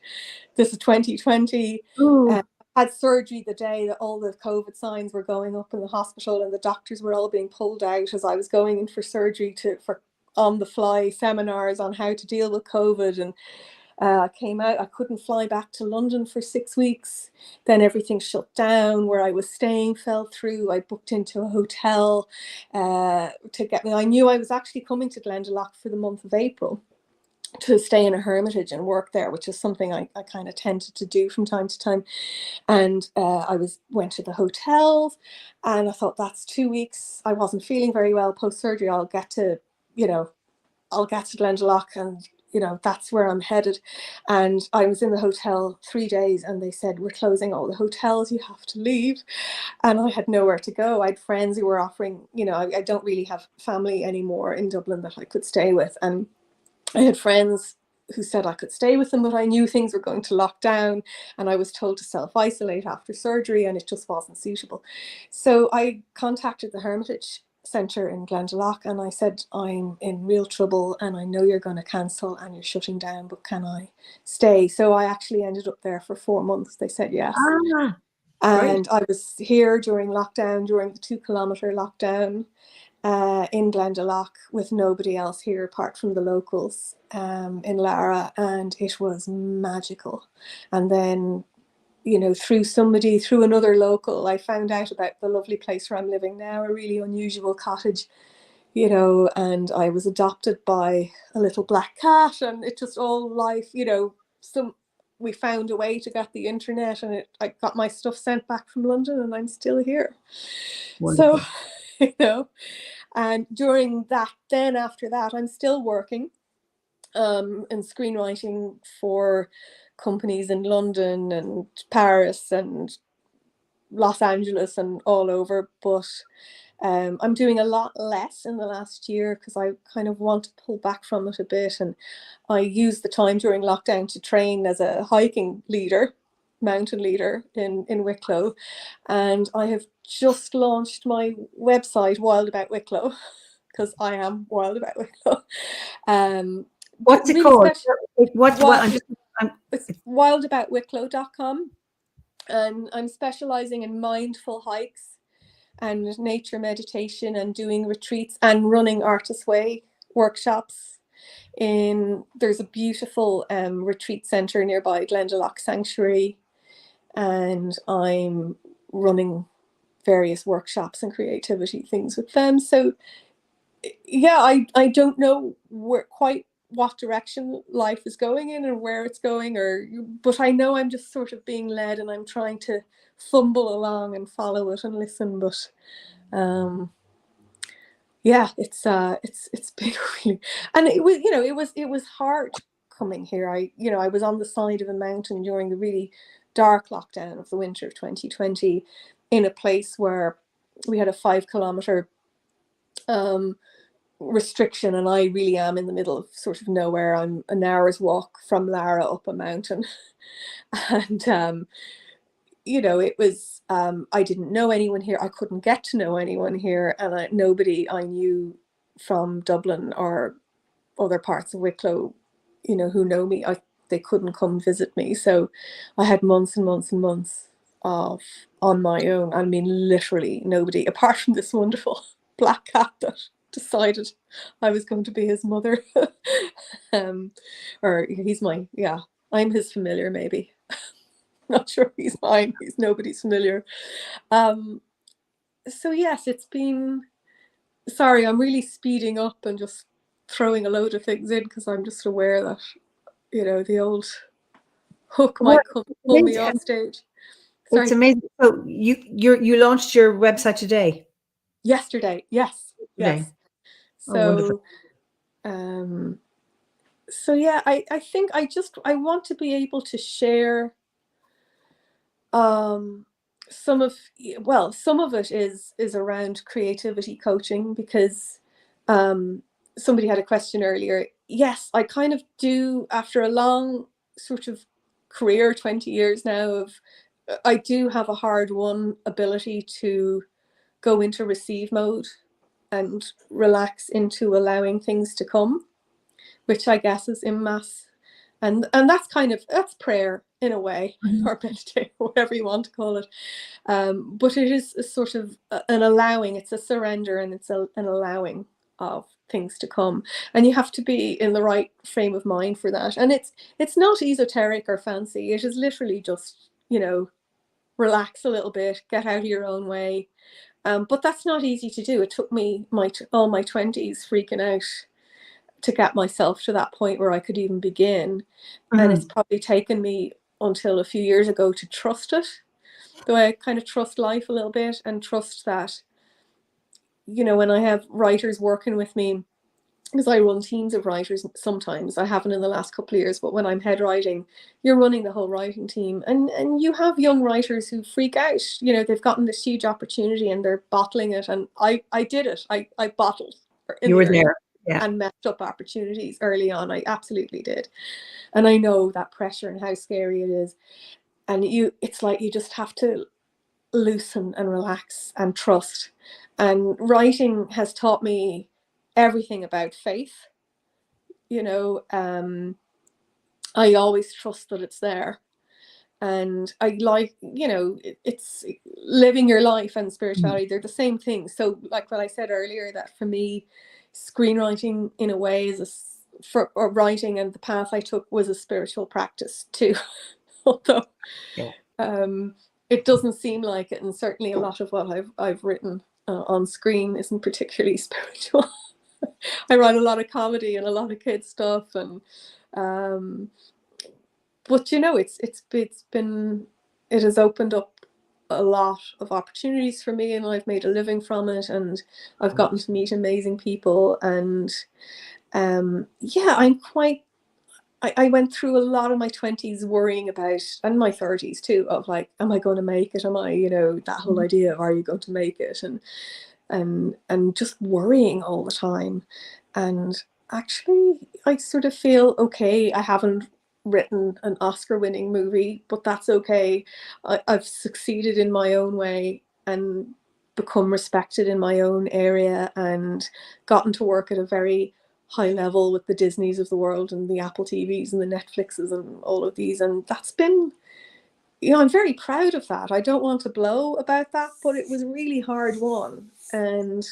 This is 2020. I had surgery the day that all the COVID signs were going up in the hospital and the doctors were all being pulled out as I was going in for surgery for on-the-fly seminars on how to deal with COVID. And I came out, I couldn't fly back to London for 6 weeks. Then everything shut down. Where I was staying fell through. I booked into a hotel to get me. I knew I was actually coming to Glendalough for the month of April. to stay in a hermitage and work there, which is something I kind of tended to do from time to time. And I went to the hotels, and I thought, that's 2 weeks. I wasn't feeling very well post-surgery. I'll get to Glendalough, and that's where I'm headed. And I was in the hotel 3 days, and they said, we're closing all the hotels, you have to leave. And I had nowhere to go. I had friends who were offering, I don't really have family anymore in Dublin that I could stay with. And I had friends who said I could stay with them, but I knew things were going to lock down, and I was told to self-isolate after surgery, and it just wasn't suitable. So I contacted the Hermitage Centre in Glendalough, and I said, I'm in real trouble, and I know you're going to cancel and you're shutting down, but can I stay? So I actually ended up there for 4 months. They said yes. And I was here during lockdown, during the 2-kilometre lockdown, in Glendalough, with nobody else here apart from the locals, in Lara, and it was magical. And then, through another local, I found out about the lovely place where I'm living now, a really unusual cottage, and I was adopted by a little black cat, and it just all life, we found a way to get the internet, and I got my stuff sent back from London, and I'm still here. Wonderful. So, and during that, then after that, I'm still working in screenwriting for companies in London and Paris and Los Angeles and all over, but I'm doing a lot less in the last year because I kind of want to pull back from it a bit. And I used the time during lockdown to train as a hiking leader, mountain leader in Wicklow. And I have just launched my website, Wild About Wicklow, because I am wild about Wicklow. What's it called? It's wildaboutwicklow.com. And I'm specializing in mindful hikes and nature meditation, and doing retreats and running Artist Way workshops. There's a beautiful retreat center nearby, Glendalough Sanctuary, and I'm running various workshops and creativity things with them. So yeah, I don't know quite what direction life is going in and where it's going, but I know I'm just sort of being led, and I'm trying to fumble along and follow it and listen. But yeah, it's been really, and it was hard coming here. I was on the side of a mountain during the really dark lockdown of the winter of 2020, in a place where we had a 5-kilometre restriction, and I really am in the middle of sort of nowhere. I'm an hour's walk from Lara up a mountain. And it was I didn't know anyone here. I couldn't get to know anyone here, and nobody I knew from Dublin or other parts of Wicklow, who know me, they couldn't come visit me. So I had months and months and months of on my own. I mean, literally nobody apart from this wonderful black cat that decided I was going to be his mother. Or I'm his familiar, maybe. Not sure he's mine. He's nobody's familiar. So yes, it's been, sorry, I'm really speeding up and just throwing a load of things in, because I'm just aware that, the old hook might pull me off stage. Sorry. It's amazing. So you launched your website today? Yesterday, yes. Yes. So, so yeah, I think I want to be able to share some of it is around creativity coaching, because somebody had a question earlier. Yes, I kind of do, after a long sort of career, 20 years now, I do have a hard-won ability to go into receive mode and relax into allowing things to come, which I guess is in mass. And that's prayer in a way, or meditation, whatever you want to call it. But it is a sort of an allowing, it's a surrender, and it's an allowing of things to come. And you have to be in the right frame of mind for that. And it's not esoteric or fancy. It is literally just, relax a little bit, get out of your own way. But that's not easy to do. It took me all my 20s freaking out, to get myself to that point where I could even begin. And it's probably taken me until a few years ago to trust it, the way I kind of trust life a little bit, and trust that, you know, when I have writers working with me, because I run teams of writers sometimes, I haven't in the last couple of years, but when I'm head writing, you're running the whole writing team, and you have young writers who freak out. You know, they've gotten this huge opportunity and they're bottling it, and I did it. I bottled in You the were early there. Yeah. and messed up opportunities early on. I absolutely did. And I know that pressure and how scary it is. And it's like you just have to loosen and relax and trust. And writing has taught me everything about faith. You know, I always trust that it's there. And I like, you know, it's living your life and spirituality, they're the same thing. So like what I said earlier, that for me, screenwriting in a way is or writing, and the path I took was a spiritual practice too. Although it doesn't seem like it, and certainly a lot of what I've written on screen isn't particularly spiritual. I write a lot of comedy and a lot of kids stuff, and but you know, it has opened up a lot of opportunities for me, and I've made a living from it, and I've gotten to meet amazing people, and yeah, I went through a lot of my 20s worrying about, and my 30s too, of like, am I going to make it? Am I, you know, that whole idea of, are you going to make it? And just worrying all the time. And actually, I sort of feel okay. I haven't written an Oscar-winning movie, but that's okay. I've succeeded in my own way and become respected in my own area, and gotten to work at a very high level with the Disneys of the world and the Apple TVs and the Netflixes and all of these. And that's been, you know, I'm very proud of that. I don't want to blow about that, but it was really hard won. And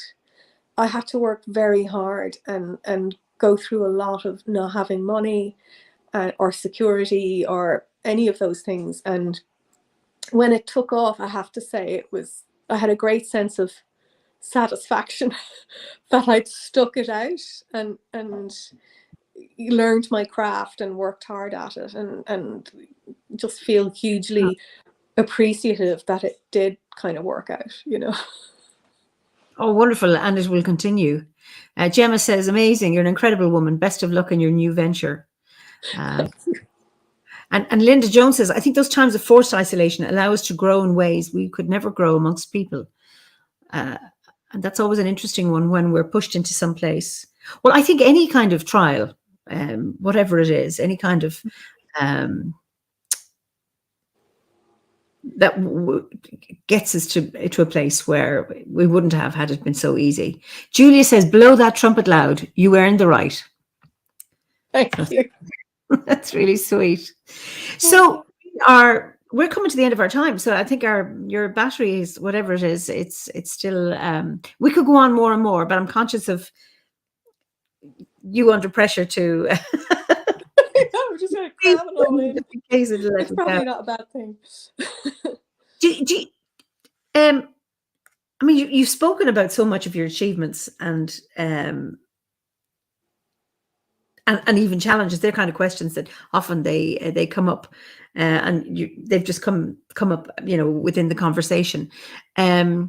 I had to work very hard and go through a lot of not having money or security or any of those things. And when it took off, I have to say, I had a great sense of satisfaction that I'd stuck it out and learned my craft and worked hard at it, and just feel hugely appreciative that it did kind of work out, you know. Oh, wonderful. And it will continue. Gemma says, amazing. You're an incredible woman. Best of luck in your new venture. And Linda Jones says, I think those times of forced isolation allow us to grow in ways we could never grow amongst people. And that's always an interesting one when we're pushed into some place. Well, I think any kind of trial, whatever it is, any kind of that gets us to a place where we wouldn't have had it been so easy. Julia says, blow that trumpet loud. You earned the right. Thank you. That's really sweet. So we're coming to the end of our time. So I think your battery is, whatever it is, it's still, we could go on more and more, but I'm conscious of you under pressure to. I'm just going to cram it all in. It's probably not a bad thing. I mean, you've spoken about so much of your achievements and even challenges. They're kind of questions that often they come up, and they've just come up, you know, within the conversation. What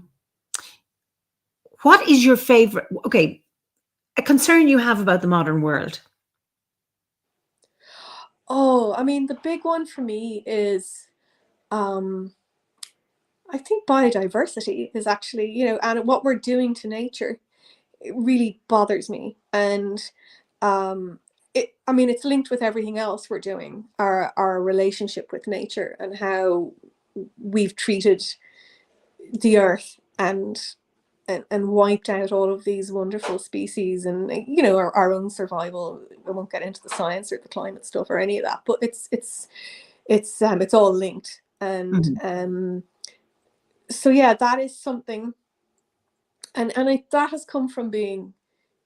is your favorite? Okay, a concern you have about the modern world? Oh, I mean, the big one for me is, I think biodiversity is actually, you know, and what we're doing to nature, it really bothers me. And I mean, it's linked with everything else we're doing, our relationship with nature and how we've treated the earth and wiped out all of these wonderful species, and, you know, our own survival. I won't get into the science or the climate stuff or any of that, but it's all linked. And so yeah, that is something, and that has come from being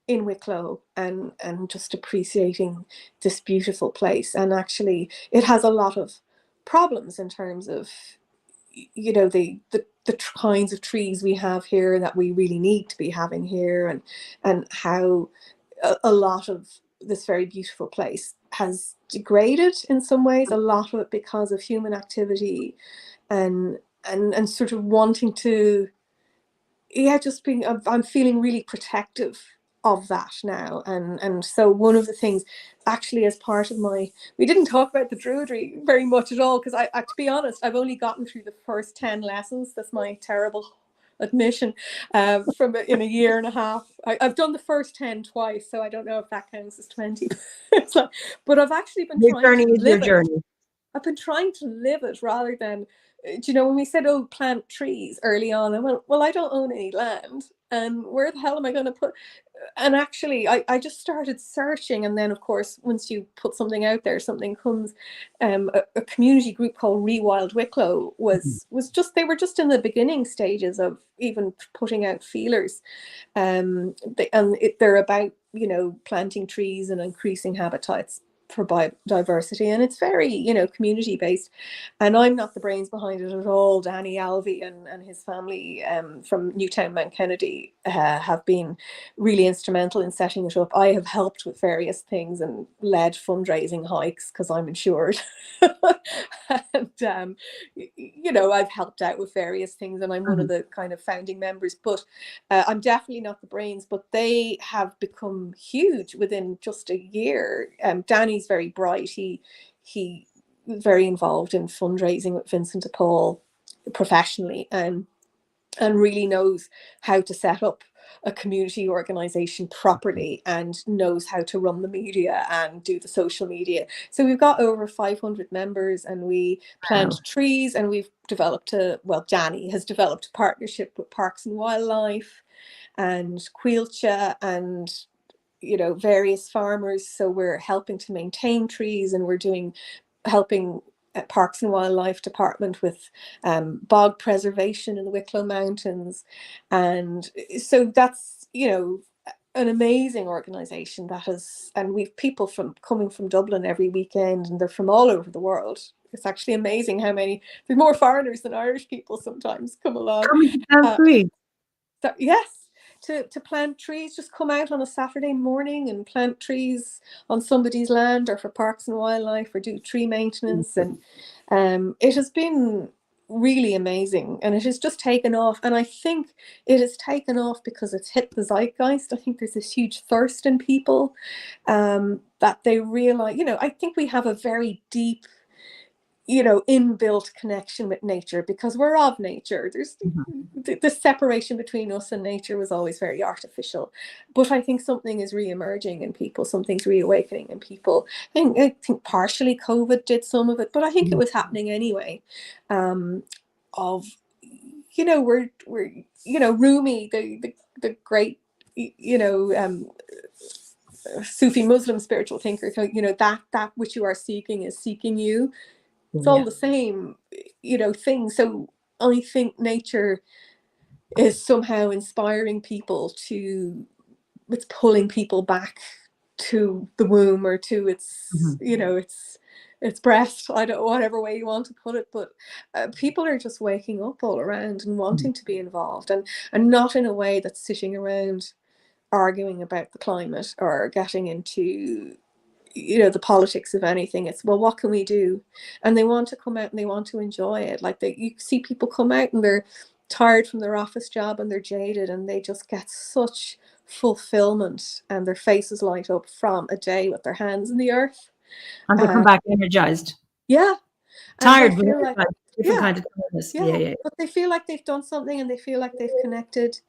in Wicklow and just appreciating this beautiful place. And actually, it has a lot of problems in terms of, you know, the kinds of trees we have here that we really need to be having here, and how a lot of this very beautiful place has degraded in some ways, a lot of it because of human activity and sort of wanting to, just being, I'm feeling really protective of that now. And so one of the things, actually, as part of we didn't talk about the Druidry very much at all, because to be honest, I've only gotten through the first 10 lessons. That's my terrible admission, in a year and a half. I've done the first 10 twice, so I don't know if that counts as 20. So, but I've actually been trying to live it. I've been trying to live it rather than, when we said, oh, plant trees early on, I went, well, I don't own any land, and where the hell am I going to put? And actually, I just started searching, and then, of course, once you put something out there, something comes. A community group called Rewild Wicklow was just, they were just in the beginning stages of even putting out feelers. They're about, planting trees and increasing habitats for biodiversity, and it's very, community based. And I'm not the brains behind it at all. Danny Alvey and his family from Newtown Mount Kennedy have been really instrumental in setting it up. I have helped with various things and led fundraising hikes because I'm insured. And I've helped out with various things, and I'm one of the kind of founding members, but I'm definitely not the brains. But they have become huge within just a year. Danny's very bright. He very involved in fundraising with Vincent de Paul professionally, and really knows how to set up a community organization properly, and knows how to run the media and do the social media. So we've got over 500 members, and we plant trees, and we've developed Danny has developed a partnership with Parks and Wildlife and Quilcha and various farmers. So we're helping to maintain trees, and we're helping Parks and Wildlife Department with bog preservation in the Wicklow Mountains. And so that's, an amazing organization that has, and we've people coming from Dublin every weekend, and they're from all over the world. It's actually amazing how there's more foreigners than Irish people sometimes come along. Yes. To plant trees, just come out on a Saturday morning and plant trees on somebody's land, or for Parks and Wildlife, or do tree maintenance. And it has been really amazing, and it has just taken off. And I think it has taken off because it's hit the zeitgeist. I think there's this huge thirst in people that they realize, I think we have a very deep inbuilt connection with nature because we're of nature. There's the separation between us and nature was always very artificial, but I think something is re-emerging in people, something's reawakening in people. I think partially COVID did some of it, but I think it was happening anyway. We're Rumi, the great Sufi Muslim spiritual thinker, that which you are seeking is seeking you. It's all the same, thing. So I think nature is somehow inspiring people it's pulling people back to the womb, or to its, its breast. I don't, whatever way you want to put it, but people are just waking up all around and wanting to be involved, and not in a way that's sitting around arguing about the climate or getting into the politics of anything. It's, well, what can we do? And they want to come out and they want to enjoy it. Like you see people come out and they're tired from their office job and they're jaded, and they just get such fulfillment, and their faces light up from a day with their hands in the earth, and they come back energized. Tired, but like, different kind of tiredness. But they feel like they've done something, and they feel like they've connected.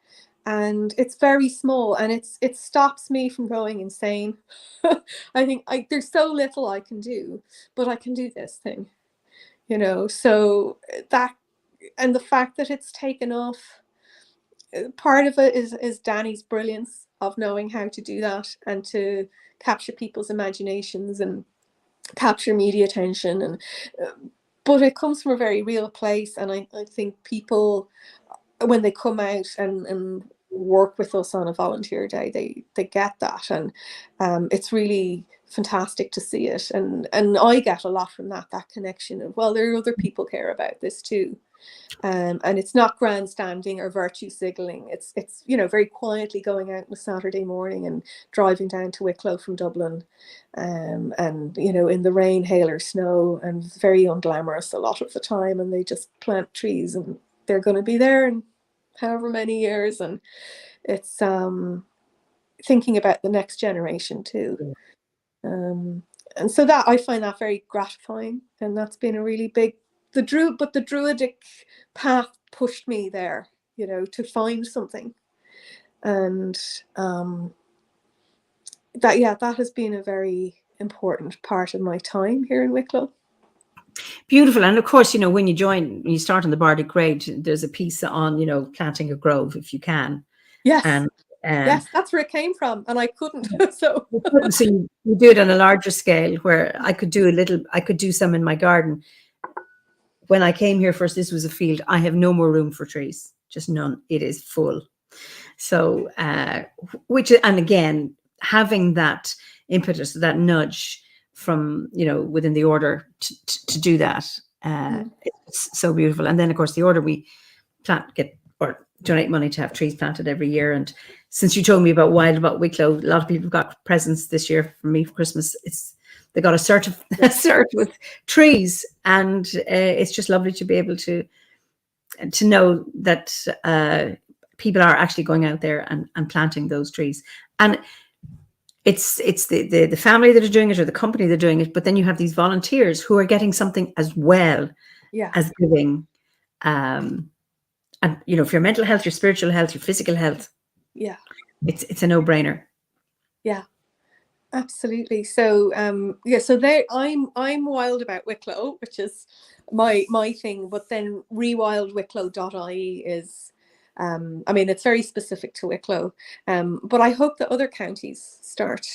And it's very small, and it stops me from going insane. I think there's so little I can do, but I can do this thing, so that, and the fact that it's taken off, part of it is Danny's brilliance of knowing how to do that, and to capture people's imaginations and capture media attention. And but it comes from a very real place, and I think people, when they come out and work with us on a volunteer day, they get that, and it's really fantastic to see it, and I get a lot from that connection of, well, there are other people care about this too. And it's not grandstanding or virtue signaling. It's very quietly going out on a Saturday morning and driving down to Wicklow from Dublin, and in the rain, hail or snow, and very unglamorous a lot of the time. And they just plant trees, and they're going to be there in however many years. And it's thinking about the next generation too. And so that I find that very gratifying, and that's been a really big the Druidic path pushed me there, to find something. And that has been a very important part of my time here in Wicklow. Beautiful. And of course, when you start on the Bardic grade, there's a piece on, planting a grove if you can. Yes. And yes, that's where it came from, and I couldn't. So you do it on a larger scale, where I could do some in my garden. When I came here first, this was a field. I have no more room for trees, just none. It is full. So, and again, having that impetus, that nudge from, within the order to do that, it's so beautiful. And then, of course, the order we donate money to have trees planted every year. And since you told me about Wicklow, a lot of people got presents this year from me for Christmas. They got a cert with trees, and it's just lovely to be able to know that people are actually going out there and planting those trees. And it's the family that are doing it, or the company that are doing it, but then you have these volunteers who are getting something as well as giving. And for your mental health, your spiritual health, your physical health, it's a no-brainer. Yeah. Absolutely. So so I'm wild about Wicklow, which is my thing, but then rewildwicklow.ie is it's very specific to Wicklow, but I hope that other counties start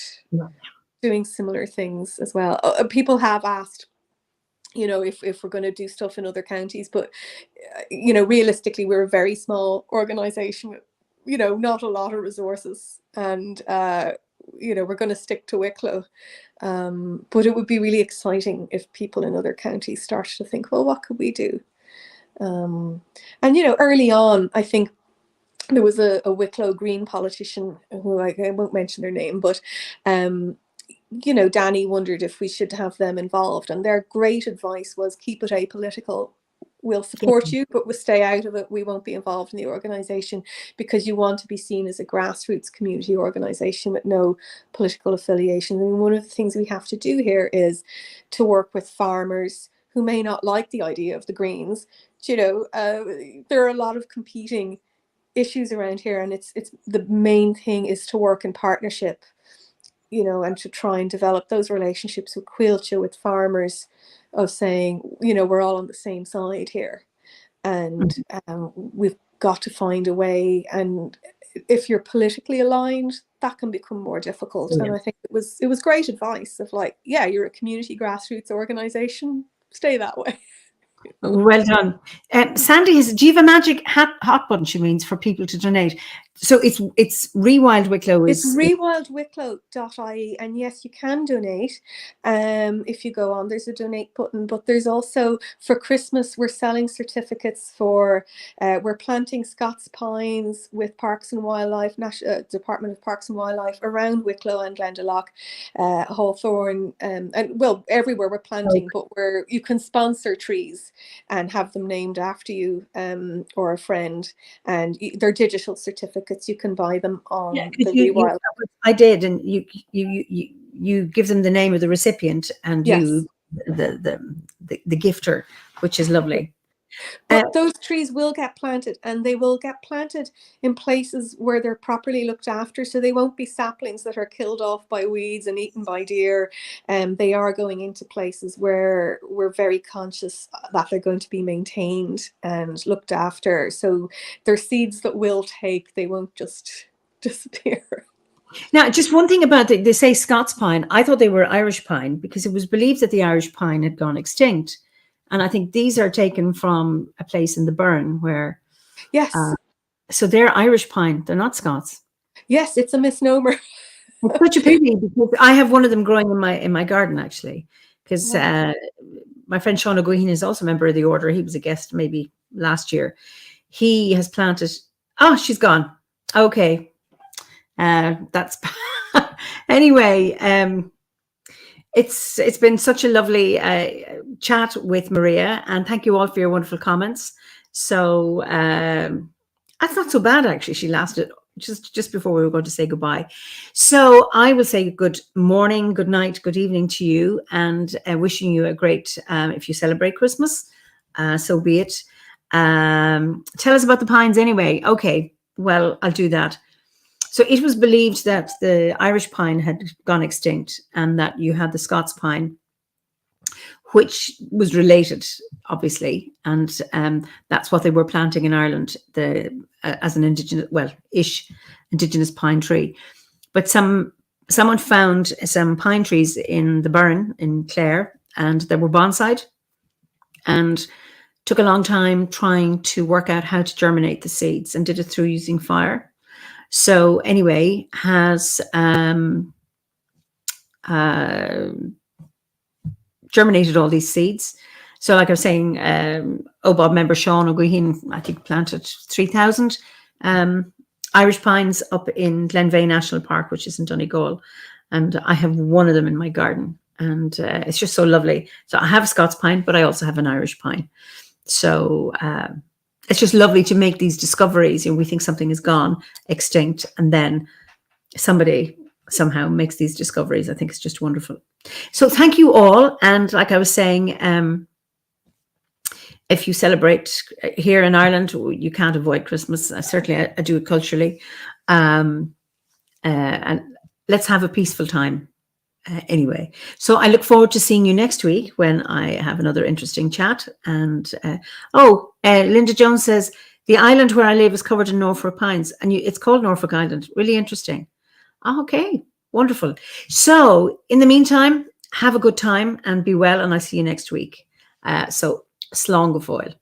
doing similar things as well. People have asked, if we're going to do stuff in other counties, but realistically, we're a very small organization with not a lot of resources, and we're going to stick to Wicklow, but it would be really exciting if people in other counties started to think, well, what could we do? And early on, I think there was a Wicklow Green politician who I won't mention their name, but Danny wondered if we should have them involved, and their great advice was keep it apolitical. We'll support you, but we'll stay out of it. We won't be involved in the organisation, because you want to be seen as a grassroots community organisation with no political affiliation. And one of the things we have to do here is to work with farmers who may not like the idea of the Greens. There are a lot of competing issues around here, and it's the main thing is to work in partnership, and to try and develop those relationships with Cuilcha, with farmers, of saying, we're all on the same side here, and we've got to find a way. And if you're politically aligned, that can become more difficult. And I think it was great advice of you're a community grassroots organisation, stay that way. Well done. Sandy, do you have a magic hot button, she means, for people to donate? So it's Rewild Wicklow. It's rewildwicklow.ie, and yes, you can donate. If you go on, there's a donate button, but there's also, for Christmas, we're selling certificates for, we're planting Scots pines with Parks and Wildlife, Department of Parks and Wildlife around Wicklow and Glendalough, Hawthorne, and well, everywhere we're planting, but you can sponsor trees and have them named after you, or a friend, and they're digital certificates. You can buy them on the Rewild. I did, and you give them the name of the recipient, and you the gifter, which is lovely. But those trees will get planted, and they will get planted in places where they're properly looked after. So they won't be saplings that are killed off by weeds and eaten by deer. They are going into places where we're very conscious that they're going to be maintained and looked after. So they're seeds that will take, they won't just disappear. Now, just one thing about they say Scots pine. I thought they were Irish pine, because it was believed that the Irish pine had gone extinct. And I think these are taken from a place in the Burren where... Yes. So they're Irish pine. They're not Scots. Yes, it's a misnomer. It's such a pity, because I have one of them growing in my garden, actually. Because my friend Sean O'Guigan is also a member of the order. He was a guest maybe last year. He has planted. Oh, she's gone. Okay, that's anyway. It's been such a lovely chat with Maria, and thank you all for your wonderful comments. So that's not so bad, actually. She lasted just before we were going to say goodbye. So I will say good morning, good night, good evening to you, and wishing you a great, if you celebrate Christmas, so be it. Tell us about the pines anyway. Okay, well, I'll do that. So it was believed that the Irish pine had gone extinct and that you had the Scots pine, which was related, obviously, and that's what they were planting in Ireland as an indigenous pine tree. But someone found some pine trees in the Burren in Clare, and they were bonsai'd, and took a long time trying to work out how to germinate the seeds, and did it through using fire. So anyway, has germinated all these seeds. So like I was saying, OBOB member Sean O'Guihin, I think, planted 3,000 Irish pines up in Glenveigh National Park, which is in Donegal. And I have one of them in my garden. And it's just so lovely. So I have a Scots pine, but I also have an Irish pine. So it's just lovely to make these discoveries. We think something is gone, extinct, and then somebody somehow makes these discoveries. I think it's just wonderful. So thank you all. And like I was saying, if you celebrate here in Ireland, you can't avoid Christmas. Certainly I do it culturally. And let's have a peaceful time. Anyway, so I look forward to seeing you next week when I have another interesting chat. And Linda Jones says, the island where I live is covered in Norfolk pines, and it's called Norfolk Island. Really interesting. Okay, wonderful. So in the meantime, have a good time and be well, and I'll see you next week. So slán go fóill.